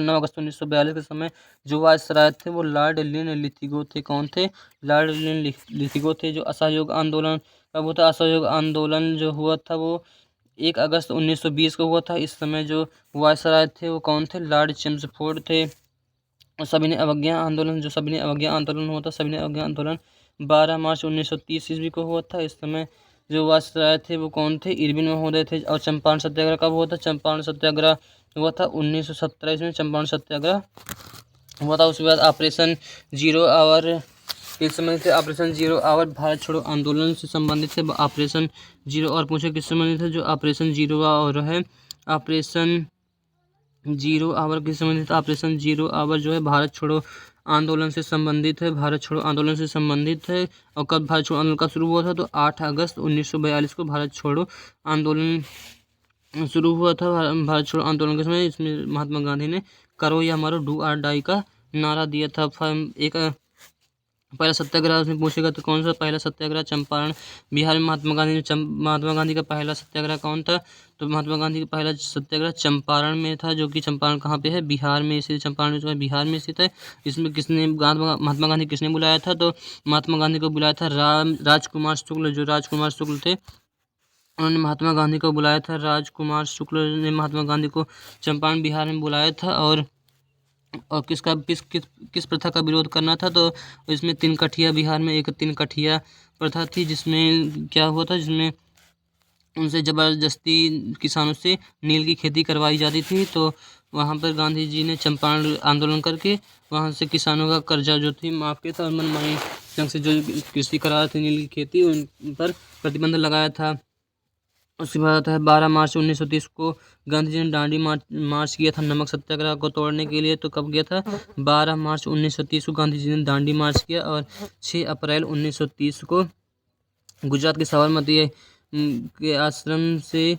9 अगस्त 1942 के समय जो वायसराय थे वो लॉर्ड लिन लिथिगो थे। कौन थे, लॉर्ड लिन लिथिगो थे। जो असहयोग आंदोलन कब हुआ था, असहयोग आंदोलन जो हुआ था वो 1 अगस्त 1920 को हुआ था। इस समय जो वायसराय थे वो कौन थे, लॉर्ड चेम्सफोर्ड थे। और सविनय अवज्ञा आंदोलन 12 मार्च 1930 ईस्वी को हुआ था। इस समय जो वायसराय थे वो कौन थे, इरविन महोदय थे। और चंपारण सत्याग्रह कब हुआ था, चंपारण सत्याग्रह हुआ था 1917 ईस्वी में चंपारण सत्याग्रह हुआ था। उसके बाद ऑपरेशन जीरो आवर किस संबंधित है, ऑपरेशन जीरो आवर भारत छोड़ो आंदोलन से संबंधित है। ऑपरेशन जीरो आवर पूछे किस संबंधित है, जो ऑपरेशन जीरो आवर है, ऑपरेशन जीरो आवर किस संबंधित है, ऑपरेशन जीरो आवर जो है भारत छोड़ो आंदोलन से संबंधित है। भारत छोड़ो आंदोलन से संबंधित है। और कब भारत छोड़ो आंदोलन कब शुरू हुआ था, तो 8 अगस्त 1942 को भारत छोड़ो आंदोलन शुरू हुआ था। भारत छोड़ो आंदोलन के समय इसमें महात्मा गांधी ने करो या मरो, डू और डाई का नारा दिया था। एक पहला सत्याग्रह उसमें पूछेगा तो कौन सा, पहला सत्याग्रह चंपारण बिहार में महात्मा गांधी का पहला सत्याग्रह कौन था, तो महात्मा गांधी का पहला सत्याग्रह चंपारण में था, जो कि चंपारण कहाँ पे है, बिहार में स्थित। चंपारण जो है बिहार में स्थित है। इसमें महात्मा गांधी किसने बुलाया था, तो महात्मा गांधी को बुलाया था राजकुमार शुक्ल। जो राजकुमार शुक्ल थे उन्होंने महात्मा गांधी को बुलाया था। राजकुमार शुक्ल ने महात्मा गांधी को चंपारण बिहार में बुलाया था। और किस प्रथा का विरोध करना था, तो इसमें 3 कठिया, बिहार में एक 3 कठिया प्रथा थी, जिसमें क्या हुआ था, जिसमें उनसे ज़बरदस्ती किसानों से नील की खेती करवाई जाती थी। तो वहाँ पर गांधी जी ने चंपारण आंदोलन करके वहाँ से किसानों का कर्जा जो थी माफ़ किया था, और मनमानी ढंग से जो कृषि करा रहे थे नील की खेती उन पर प्रतिबंध लगाया था। उसके बाद आता है 12 मार्च 1930 को गांधी जी ने दांडी मार्च किया था नमक सत्याग्रह को तोड़ने के लिए। तो कब किया था, 12 मार्च 1930 को गांधी जी ने दांडी मार्च किया। और 6 अप्रैल 1930 को गुजरात के साबरमती के आश्रम से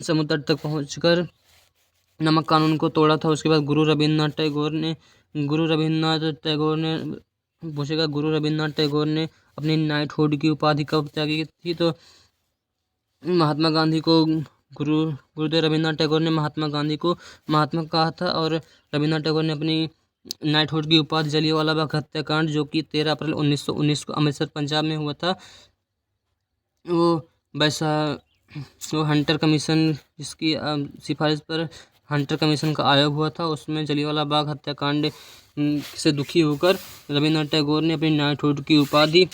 समुद्र तक पहुंचकर नमक कानून को तोड़ा था। उसके बाद गुरु रविन्द्रनाथ टैगोर ने अपनी नाइटहुड की उपाधि कब त्यागी थी, तो महात्मा गांधी को गुरुदेव रविन्द्रनाथ टैगोर ने महात्मा गांधी को महात्मा कहा था। और रविन्द्रनाथ टैगोर ने अपनी नाइटहुड की उपाधि जलियांवाला बाग हत्याकांड, जो कि 13 अप्रैल 1919 को अमृतसर पंजाब में हुआ था, वो हंटर कमीशन, जिसकी सिफारिश पर हंटर कमीशन का आयोग हुआ था, उसमें जलियांवाला बाग हत्याकांड से दुखी होकर रविन्द्रनाथ टैगोर ने अपनी नाइटहुड की उपाधि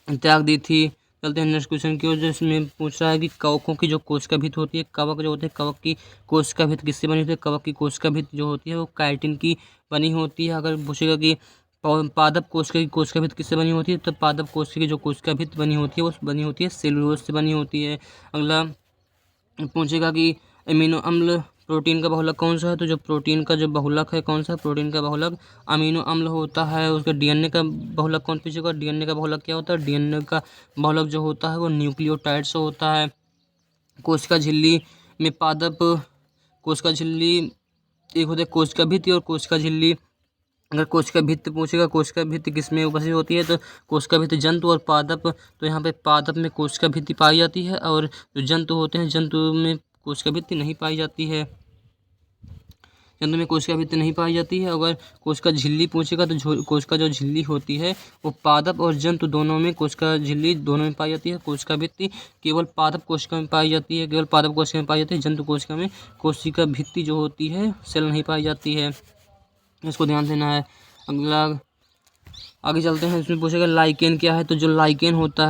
त्याग दी थी। चलते हैं नेक्स्ट क्वेश्चन की ओर, जिसमें पूछ रहा है कि कवकों की जो कोशिका भित्ति होती है, कवक जो होते हैं, कवक की कोशिका भित्ति किससे बनी होती है, कवक की कोशिका भित्ति जो होती है वो काइटिन की बनी होती है। अगर पूछेगा कि पादप कोशिका की कोशिका भित्ति किससे बनी होती है, तो पादप कोशिका की जो कोशिका भित्ति बनी होती है वो बनी होती है सेलुलोज से बनी होती है। अगला पूछेगा कि अमीनो अम्ल प्रोटीन का बहुलक कौन सा है, तो जो प्रोटीन का जो बहुलक है कौन सा, प्रोटीन का बहुलक अमीनो अम्ल होता है। उसका डीएनए का बहुलक कौन पूछेगा, डीएनए का बहुलक क्या होता है, डीएनए का बहुलक जो होता है वो न्यूक्लियोटाइड से होता है। कोशिका झिल्ली में पादप, कोशिका झिल्ली एक होता है कोशिका भित्ति और कोशिका झिल्ली। अगर कोशिका भित्ति पूछेगा, कोशिका भित्ति किसमें उपस्थित होती है, तो कोशिका भित्ति जंतु और पादप, तो यहाँ पे पादप में कोशिका भित्ति पाई जाती है और जो जंतु होते हैं जंतु में कोशिका भित्ति नहीं पाई जाती है, जंतु में कोशिका भित्ति नहीं पाई जाती है। अगर कोशिका झिल्ली पूछेगा तो कोशिका जो झिल्ली होती है वो पादप और जंतु दोनों में, कोशिका झिल्ली दोनों में पाई जाती है। कोशिका भित्ति केवल पादप कोशिका में पाई जाती है, केवल पादप कोशिका में पाई जाती है, जंतु कोशिका में कोशिका भित्ति जो होती है सेल नहीं पाई जाती है, इसको ध्यान देना है। अगला आगे चलते हैं, इसमें पूछेगा लाइकेन क्या है, तो जो लाइकेन होता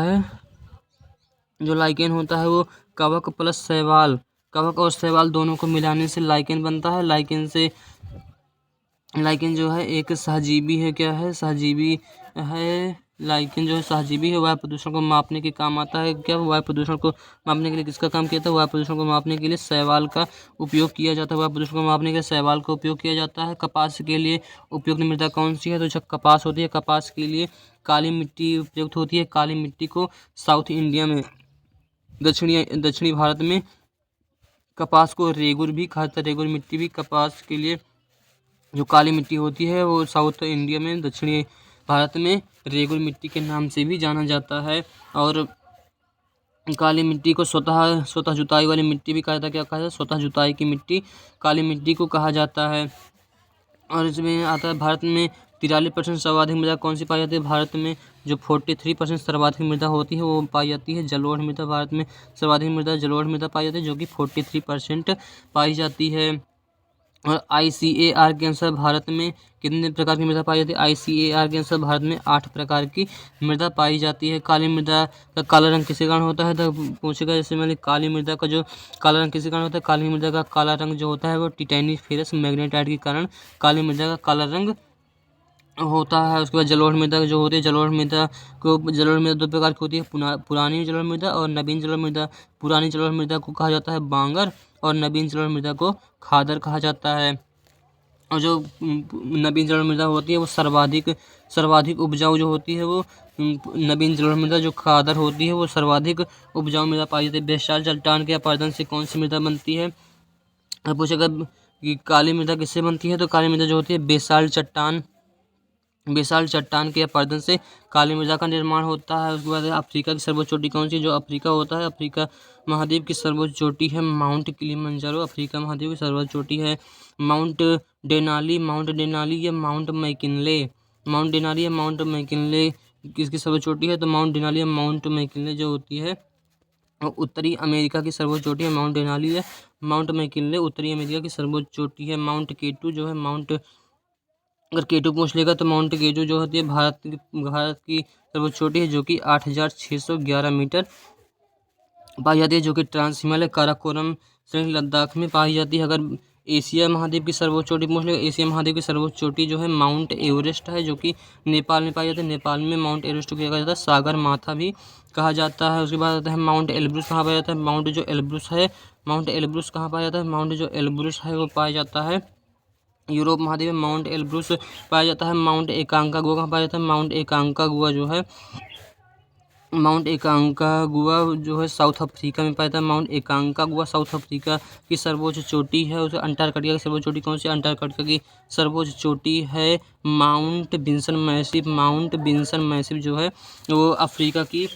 है वो कवक प्लस शैवाल, कवक और शैवाल दोनों को मिलाने से लाइकेन बनता है। लाइकेन जो है एक सहजीवी है, क्या है, सहजीवी है। लाइकेन जो है सहजीवी है, वायु प्रदूषण को मापने के काम आता है। क्या वायु प्रदूषण को मापने के लिए किसका काम किया था, वायु प्रदूषण को मापने के लिए शैवाल का उपयोग किया जाता है। वायु प्रदूषण को मापने के लिए शैवाल का उपयोग किया जाता है। कपास के लिए उपयुक्त मृदा कौन सी है, तो जब कपास होती है, कपास के लिए काली मिट्टी उपयुक्त होती है। काली मिट्टी को साउथ इंडिया में, दक्षिणी भारत में कपास को रेगुर भी कहा जाता है। रेगुर मिट्टी भी कपास के लिए जो काली मिट्टी होती है वो साउथ इंडिया में, दक्षिणी भारत में रेगुर मिट्टी के नाम से भी जाना जाता है। और काली मिट्टी को स्वतः जुताई वाली मिट्टी भी कहा जाता है। क्या कहा जाता है, स्वतः जुताई की मिट्टी काली मिट्टी को कहा जाता है। और इसमें आता है भारत में 43% सर्वाधिक मृदा कौन सी पाई जाती है, भारत में जो 43% सर्वाधिक मृदा होती है वो पाई जाती है जलोढ़ मृदा। भारत में सर्वाधिक मृदा जलोढ़ मृदा पाई जाती है जो कि 43% पाई जाती है। और ICAR के अनुसार भारत में कितने प्रकार की मृदा पाई जाती है, ICAR के अनुसार भारत में 8 प्रकार की मृदा पाई जाती है। काली मृदा का काला रंग किसके कारण होता है, तो पूछेगा जैसे मैंने काली मृदा का जो काला रंग किसके कारण होता है, काली मृदा का काला रंग जो होता है वो टिटेनिफेरस मैग्नेटाइट के कारण काली मृदा का काला रंग होता है। उसके बाद जलोढ़ मृदा जो होती है, जलोढ़ मृदा 2 प्रकार की होती है, पुरानी जलोढ़ मृदा और नवीन जलोढ़ मृदा। पुरानी जलोढ़ मृदा को कहा जाता है बांगर और नवीन जलोढ़ मृदा को खादर कहा जाता है। और जो नवीन जलोढ़ मृदा होती है वो सर्वाधिक उपजाऊ जो होती है वो नवीन जलोढ़ मृदा, जो खादर होती है वो सर्वाधिक उपजाऊ मृदा पाई जाती है। बेसाल्ट चट्टान के अपरदन से कौन सी मृदा बनती है, पूछेगा कि काली मृदा किससे बनती है, तो काली मृदा जो होती है बेसाल्ट चट्टान के अपरदन से काली मृदा का निर्माण होता है। उसके बाद अफ्रीका की सर्वोच्च चोटी कौन सी, जो अफ्रीका होता है, अफ्रीका महाद्वीप की सर्वोच्च चोटी है माउंट किलिमंजारो। अफ्रीका महाद्वीप की सर्वोच्च चोटी है माउंट डेनाली या माउंट मैकिनले किसकी सर्वोच्च चोटी है, तो माउंट डेनाली या माउंट मैकिनले जो होती है उत्तरी अमेरिका की सर्वोच्च चोटी है। माउंट डेनाली है, माउंट मैकिनले उत्तरी अमेरिका की सर्वोच्च चोटी है। माउंट केटू जो है, अगर केटू पूछ लेगा तो माउंट केटू जो होती है भारत की सर्वोच्च चोटी है जो कि 8611 मीटर पाई जाती है, जो कि ट्रांस हिमालय काराकोरम श्रेणी लद्दाख में पाई जाती है। अगर एशिया महाद्वीप की सर्वोच्च चोटी पूछ लेगा, एशिया महाद्वीप की सर्वोच्च चोटी जो है माउंट एवरेस्ट है, जो कि नेपाल में पाई जाती है। नेपाल में माउंट एवरेस्ट को क्या कहा जाता है, सागर माथा भी कहा जाता है। उसके बाद आता है माउंट एल्ब्रूस कहाँ पाया जाता है, माउंट एल्ब्रूस कहाँ पाया जाता है, माउंट जो एल्ब्रूस है वो पाया जाता है यूरोप महाद्वीप में। माउंट एल्ब्रूस पाया जाता है। माउंट एकांकागुआ कहाँ पाया जाता है, माउंट एकांकागुआ जो है साउथ अफ्रीका में पाया जाता है। माउंट एकांकागुआ साउथ अफ्रीका की सर्वोच्च चोटी है। उसे अंटार्कटिका की सर्वोच्च चोटी कौन सी, अंटार्कटिका की सर्वोच्च चोटी है माउंट बिन्सन मैसिव जो है वो अफ्रीका की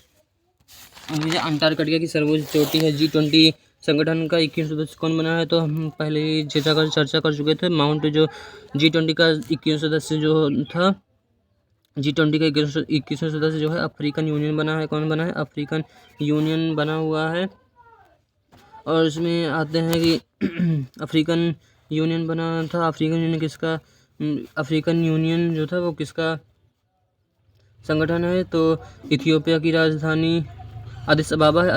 अंटार्कटिका की सर्वोच्च चोटी है। G20 संगठन का 21 सदस्य कौन बना है, तो हम पहले ही चर्चा कर चुके थे। माउंट जो G20 का 21 सदस्य जो था, G20 का 21 सदस्य जो है अफ्रीकन यूनियन बना है। कौन बना है, अफ्रीकन यूनियन बना हुआ है। और इसमें आते हैं कि अफ्रीकन यूनियन बना था। अफ्रीकन यूनियन जो था वो किसका संगठन है, तो इथियोपिया की राजधानी अदिस अबाबा है।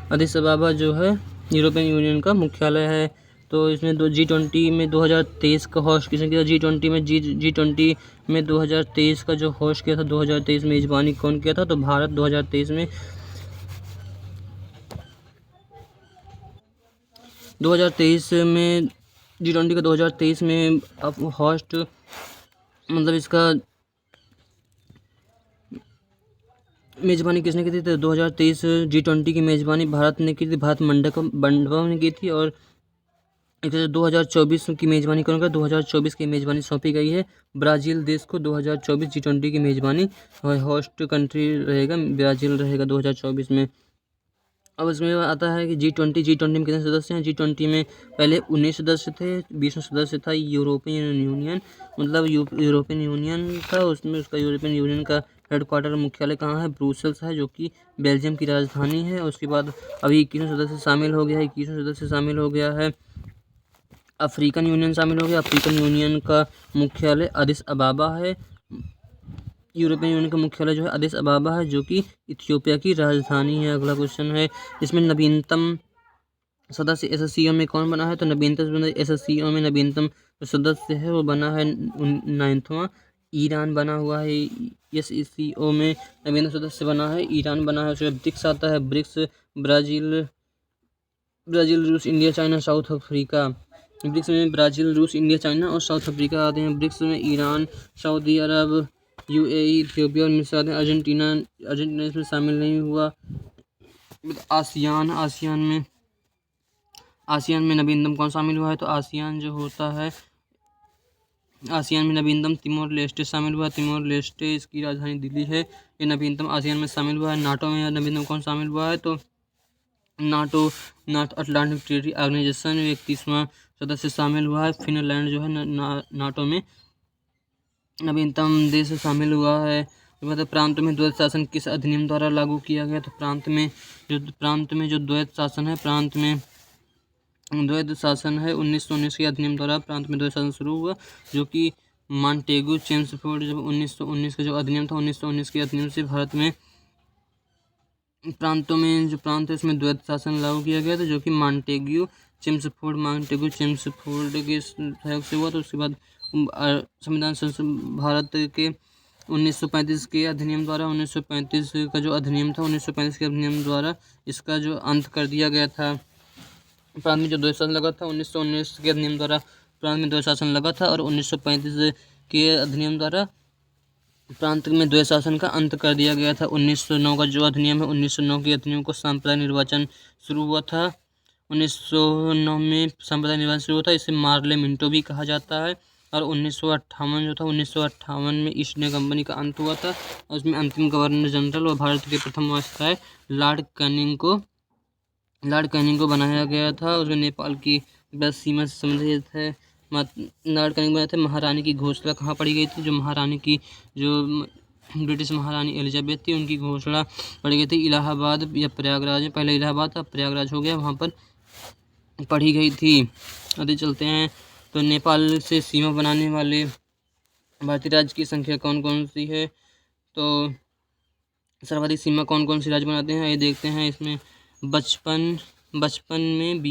अदिस अबाबा जो है यूरोपियन यूनियन का मुख्यालय है। तो इसमें G20 में 2023 का होस्ट किसने किया, G20 में 2023 का जो होस्ट किया था, 2023 में मेजबानी कौन किया था, तो भारत 2023 में G20 का 2023 में होस्ट, मतलब इसका मेज़बानी किसने की थी? तो 2023 G20 की मेज़बानी भारत ने की थी, भारत मंडपम ने की थी। और 2024 की मेज़बानी कौन कर? 2024 की मेज़बानी सौंपी गई है ब्राज़ील देश को। 2024 G20 की मेज़बानी होस्ट कंट्री रहेगा, ब्राज़ील रहेगा 2024 में। अब इसमें आता है कि G20 में कितने सदस्य हैं? G20 में पहले 19 सदस्य थे, 20वां सदस्य था यूरोपियन यूनियन, मतलब यूरोपियन यूनियन था। उसमें उसका यूरोपियन यूनियन का हेडक्वार्टर मुख्यालय कहाँ है? ब्रुसेल्स है, जो कि बेल्जियम की राजधानी है। उसके बाद अभी 21वां सदस्य शामिल हो गया है, 21वां सदस्य शामिल हो गया है, अफ्रीकन यूनियन शामिल हो गया। अफ्रीकन यूनियन का मुख्यालय अदिस अबाबा है। यूरोपियन यूनियन का मुख्यालय जो है अदिस अबाबा है, जो कि इथियोपिया की राजधानी है। अगला क्वेश्चन है, इसमें नवीनतम सदस्य SSCO में कौन बना है? तो नवीनतम SSCO में नवीनतम सदस्य है वो बना है 9वां ईरान बना हुआ है। SSCO में नवीनतम सदस्य बना है ईरान बना है। उसके बाद ब्रिक्स आता है, ब्रिक्स ब्राज़ील रूस India China South Africa. BRICS में ब्राज़ील रूस इंडिया चाइना और साउथ अफ्रीका आते हैं। ब्रिक्स में ईरान, सऊदी अरब, UAE, इथियोपिया और मिस्र आते हैं। अर्जेंटीना इसमें शामिल नहीं हुआ। आसियान में नवीनतम कौन शामिल हुआ है? तो आसियान जो होता है, आसियान में नवीनतम तिमोर लेस्टे शामिल हुआ। तिमोर लेस्टे, इसकी राजधानी दिल्ली है। ये नवीनतम आसियान में शामिल हुआ है। नाटो में नवीनतम कौन शामिल हुआ है? तो NATO North Atlantic treaty organisation में 31वां सदस्य शामिल हुआ है। फिनलैंड जो है नाटो में नवीनतम देश शामिल हुआ है। मतलब प्रांत में द्वैत शासन किस अधिनियम द्वारा लागू किया गया? तो प्रांत में जो द्वैत शासन है, प्रांत में द्वैत शासन है 1919 के अधिनियम द्वारा प्रांत में द्वैत शासन शुरू हुआ, जो कि मॉन्टेग्यू चेम्सफोर्ड जब 1919 का जो अधिनियम था, 1919 के अधिनियम से भारत में प्रांतों में जो प्रांत है उसमें द्वैत शासन लागू किया गया था, जो कि मॉन्टेग्यू चेम्सफोर्ड के सहयोग से हुआ। तो उसके बाद संविधान भारत के 1935 के अधिनियम द्वारा 1935 का जो अधिनियम था, 1935 के अधिनियम द्वारा इसका जो अंत कर दिया गया था। प्रांत में जो द्वैत शासन लगा था 1919 के अधिनियम द्वारा प्रांत में द्वैत शासन लगा था, और 1935 के अधिनियम द्वारा प्रांत में द्वैत शासन का अंत कर दिया गया था। 1909 का जो अधिनियम है, 1909 के अधिनियम को सांप्रदायिक निर्वाचन शुरू हुआ था। 1909 में सांप्रदायिक निर्वाचन शुरू हुआ था, इसे मार्ले मिंटो भी कहा जाता है। और 1958 जो था, 1958 में ईस्ट इंडिया कंपनी का अंत हुआ था। उसमें अंतिम गवर्नर जनरल और भारत के प्रथम वायसराय लॉर्ड कैनिंग को बनाया गया था। उसमें नेपाल की बस सीमा से संबंधित है। लॉर्ड कैनिंग बनाए थे। महारानी की घोषणा कहाँ पढ़ी गई थी? जो ब्रिटिश महारानी एलिजाबेथ थी, उनकी घोषणा पढ़ी गई थी इलाहाबाद या प्रयागराज में। पहले इलाहाबाद था, प्रयागराज हो गया, वहाँ पर पढ़ी गई थी। आगे चलते हैं, तो नेपाल से सीमा बनाने वाले भारतीय राज्य की संख्या कौन कौन सी है? तो सर्वाधिक सीमा कौन कौन सी राज्य बनाते हैं, ये देखते हैं। इसमें बचपन में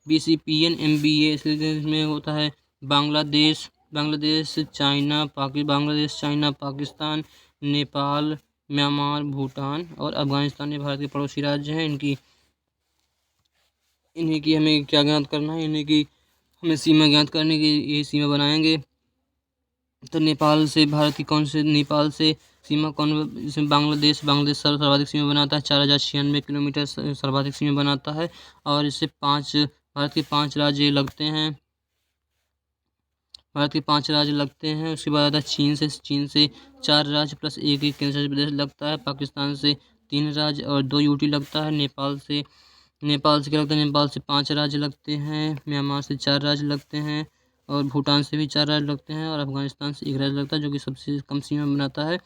BCPN इसमें होता है बांग्लादेश, चाइना, पाकिस्तान, नेपाल, म्यांमार, भूटान और अफगानिस्तान। ये भारत के पड़ोसी राज्य हैं। इन्हीं की हमें क्या ज्ञात करना है? इन्हीं की हमें सीमा ज्ञात करने की, ये सीमा बनाएंगे। तो नेपाल से सीमा कौन? इसमें बांग्लादेश सर्वाधिक सीमा बनाता है, 4096 किलोमीटर सर्वाधिक सीमा बनाता है। और इससे भारत के 5 राज्य लगते हैं। उसके बाद आता है चीन से 4 राज्य प्लस एक केंद्र शासित प्रदेश लगता है। पाकिस्तान से 3 राज्य और 2 यूटी लगता है। नेपाल से क्या लगता है? नेपाल से 5 राज्य लगते हैं। म्यांमार से 4 राज्य लगते हैं, और भूटान से भी 4 राज्य लगते हैं, और अफगानिस्तान से 1 राज्य लगता है, जो कि सबसे कम सीमा बनाता है।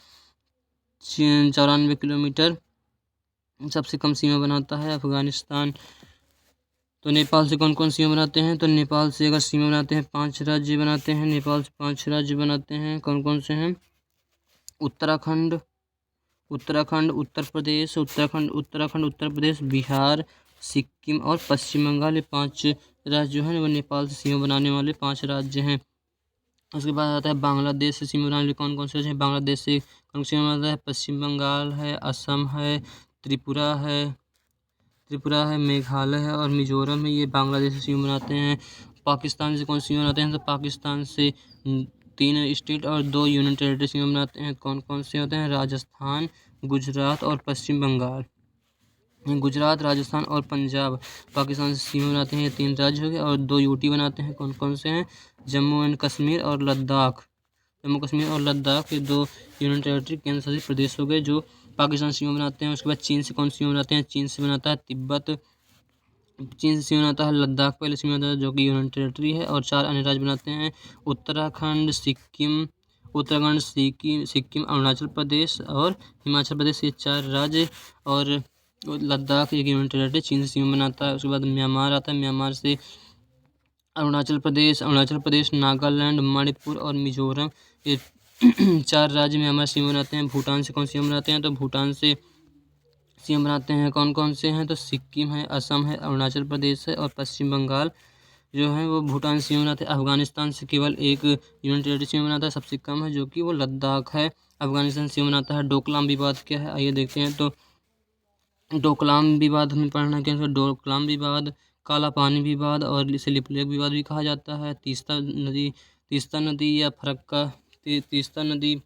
94 किलोमीटर सबसे कम सीमा बनाता है अफगानिस्तान। तो नेपाल से कौन कौन सीमा बनाते हैं? तो नेपाल से अगर सीमा बनाते हैं 5 राज्य बनाते हैं। नेपाल से 5 राज्य बनाते हैं, कौन कौन से हैं? उत्तराखंड, उत्तर प्रदेश, बिहार, सिक्किम और पश्चिम बंगाल। ये 5 राज्य जो हैं वो नेपाल से सीमा बनाने वाले 5 राज्य हैं। उसके बाद आता है बांग्लादेश से सीमा बनाने वाले कौन कौन से राज्य हैं? बांग्लादेश से कौन सीमा बनाता है? पश्चिम बंगाल है, असम है, त्रिपुरा है, मेघालय है और मिजोरम है। ये बांग्लादेश से सीमा बनाते हैं। पाकिस्तान से कौन सी यूनियन बनाते हैं? तो पाकिस्तान से 3 स्टेट और 2 यूनियन टेरिटरीज यूनियन बनाते हैं। कौन कौन से होते हैं? राजस्थान, गुजरात और पश्चिम बंगाल। गुजरात, राजस्थान और पंजाब पाकिस्तान से सीमा बनाते हैं। ये 3 राज्य हो गए और 2 यूटी बनाते हैं। कौन कौन से हैं? जम्मू एंड कश्मीर और लद्दाख। जम्मू कश्मीर और लद्दाख ये 2 यूनियन टेरिटरी केंद्र शासित प्रदेश हो गए जो पाकिस्तान से सीमा बनाते हैं। उसके बाद चीन से कौन सी सीमा बनाते हैं? चीन से बनाता है तिब्बत। चीन से सीमा बनाता है लद्दाख, पहले सीमा बनाता है जो कि यूनियन टेरिटरी है। और 4 अन्य राज्य बनाते हैं उत्तराखंड, सिक्किम, अरुणाचल प्रदेश और हिमाचल प्रदेश। ये 4 राज्य और लद्दाख एक यूनियन टेरिटरी चीन से सीमा बनाता है। उसके बाद म्यांमार आता है। म्यांमार से अरुणाचल प्रदेश, नागालैंड, मणिपुर और मिजोरम ये 4 राज्य म्यांमार सीमा बनाते हैं। भूटान से कौन सीमा बनाते हैं? तो भूटान से सीमा बनाते हैं कौन कौन से हैं? तो सिक्किम है, असम है, अरुणाचल प्रदेश है और पश्चिम बंगाल जो है वो भूटान से सीमा बनाते हैं। अफगानिस्तान से केवल एक यूनियन टेरिटरी सीमा बनाता है, सबसे कम है जो कि वो लद्दाख है। अफगानिस्तान सीमा बनाता है। डोकलाम विवाद क्या है? आइए देखते हैं। तो डोकलाम विवाद हमें पढ़ना क्या है? डोकलाम विवाद, काला पानी विवाद और इसे लिपुलेख विवाद भी कहा जाता है। तीस्ता नदी या फरक्का तीस्ता नदी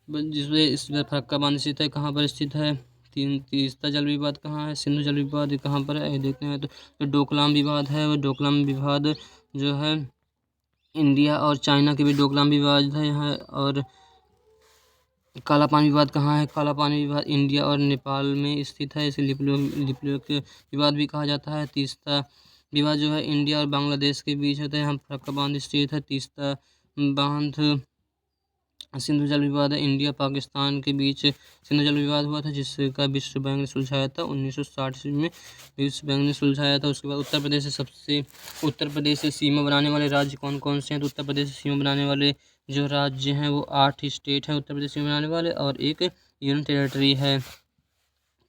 जिसमें इस फरक्का बांध स्थित है, कहाँ पर स्थित है? तीस्ता जल विवाद कहाँ है? सिंधु जल विवाद कहाँ पर है? देखते हैं। तो डोकलाम विवाद है, वो डोकलाम विवाद जो है इंडिया और चाइना के भी डोकलाम विवाद है यहाँ। और काला पानी विवाद कहाँ है? काला पानी विवाद इंडिया और नेपाल में स्थित है, इसे लिपुलेख विवाद भी कहा जाता है। तीस्ता विवाद जो है इंडिया और बांग्लादेश के बीच होता है, यहाँ फरक्का बांध स्थित है। तीस्ता बांध। सिंधु जल विवाद है, इंडिया पाकिस्तान के बीच सिंधु जल विवाद हुआ था जिसका विश्व बैंक ने सुलझाया था 1960 में विश्व बैंक ने सुलझाया था। उसके बाद उत्तर प्रदेश से सीमा बनाने वाले राज्य कौन कौन से हैं? तो उत्तर प्रदेश से सीमा बनाने वाले जो राज्य हैं वो 8 स्टेट हैं उत्तर प्रदेश सीमा बनाने वाले और एक यूनियन टेरिटरी है। तो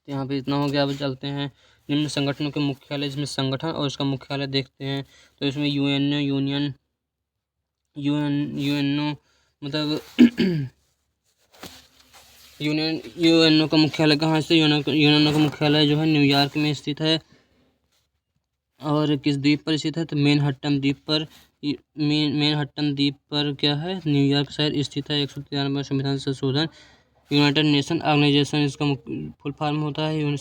यहाँ पे इतना हो गया। अब चलते हैं निम्न संगठनों के मुख्यालय, इसमें संगठन और उसका मुख्यालय देखते हैं। तो इसमें यूएनओ मतलब यूएनओ का मुख्यालय कहाँ से? यूएनओ का मुख्यालय जो है न्यूयॉर्क में स्थित है। और किस द्वीप पर स्थित है? तो मैनहट्टन द्वीप पर क्या है? न्यूयॉर्क शहर स्थित है। 193 संविधान संशोधन यूनाइटेड नेशन ऑर्गेनाइजेशन इसका फुल फॉर्म होता है।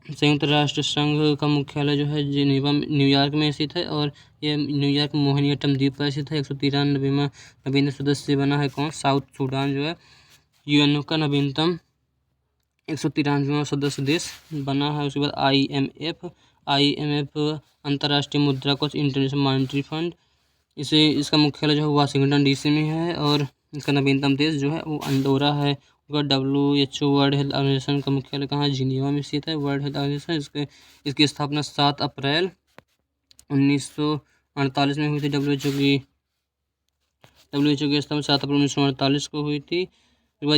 संयुक्त राष्ट्र संघ का मुख्यालय जो है जिनेवा न्यूयॉर्क में स्थित है और यह न्यूयॉर्क मोहिनीअट्टम द्वीप पर स्थित है। 193वां सदस्य बना है कौन? साउथ सूडान जो है यूएनओ का नवीनतम 193वां सदस्य देश बना है। उसके बाद IMF अंतर्राष्ट्रीय मुद्रा कोष, इंटरनेशनल मॉनेटरी फंड, इसका मुख्यालय जो है वाशिंगटन DC में है और इसका नवीनतम देश जो है वो अंडोरा है। WHO वर्ल्ड हेल्थ ऑर्गेनाइजेशन का मुख्यालय कहाँ है? जिनेवा में स्थित है वर्ल्ड हेल्थ ऑर्गेनाइजेशन। इसकी स्थापना 7 अप्रैल 1948 में हुई थी। WHO की स्थापना 7 अप्रैल 1948 को हुई थी। उसके बाद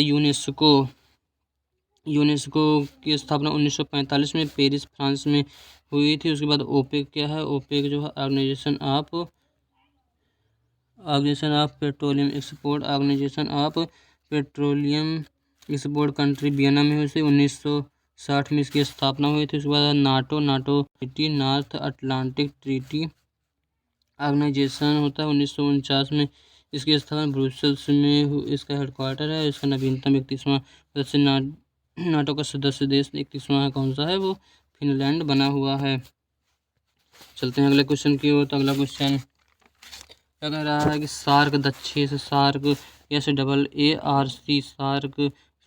यूनेस्को की स्थापना 1945 में पेरिस फ्रांस में हुई थी। उसके बाद ओपेक क्या है? ओपेक जो है organisation of petroleum export country Vienna में हुई थी 1960 में इसकी स्थापना हुई थी। उसके बाद NATO treaty, North Atlantic treaty organisation होता है 1949 में इसकी स्थापना ब्रुसेल्स में इसका हेडक्वार्टर है। इसका नवीनतम 31वां सदस्य नाटो का सदस्य देश 31वां कौन सा है? वो फिनलैंड बना हुआ है। चलते हैं अगले क्वेश्चन की ओर। तो अगला क्वेश्चन क्या कह रहा है कि सार्क दक्षिण सार्क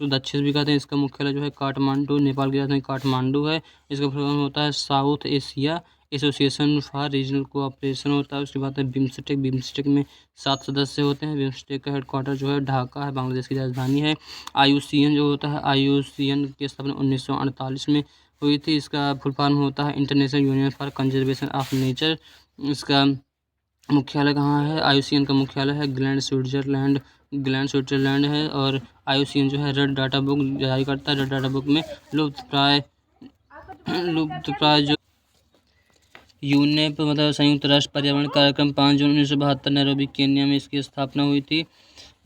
दक्षिण भी कहते हैं। इसका मुख्यालय जो है काठमांडू, नेपाल की राजधानी काठमांडू है। इसका प्रबंधन होता है south Asia association for regional cooperation होता है। उसके बाद है बिम्स्टेक में 7 सदस्य होते हैं। बिम्स्टेक का हेडक्वार्टर जो है ढाका है, बांग्लादेश की राजधानी है। IUCN जो होता है IUCN की स्थापना 1948 में हुई थी। इसका फुल फॉर्म होता है international union for conservation of nature. इसका मुख्यालय कहाँ है? IUCN का मुख्यालय है ग्लैंड स्विट्जरलैंड है। और IUCN जो है रेड डाटा बुक जारी करता है। रेड डाटा बुक में लुप्तप्राय जो यूनेप मतलब संयुक्त राष्ट्र पर्यावरण कार्यक्रम 5 जून 1972 नैरोबी केन्या में इसकी स्थापना हुई थी।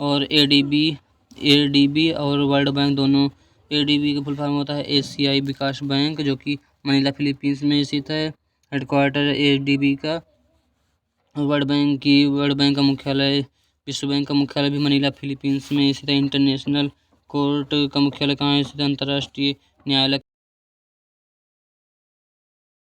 और ADB और वर्ल्ड बैंक दोनों, ADB का फुल फॉर्म होता है एशियाई विकास बैंक जो कि मनीला फिलीपींस में स्थित है। हेडक्वार्टर ADB का वर्ल्ड बैंक का मुख्यालय, विश्व बैंक का मुख्यालय भी मनीला फिलीपींस में। इसी तरह इंटरनेशनल कोर्ट का मुख्यालय कहाँ है? इसी तरह अंतर्राष्ट्रीय न्यायालय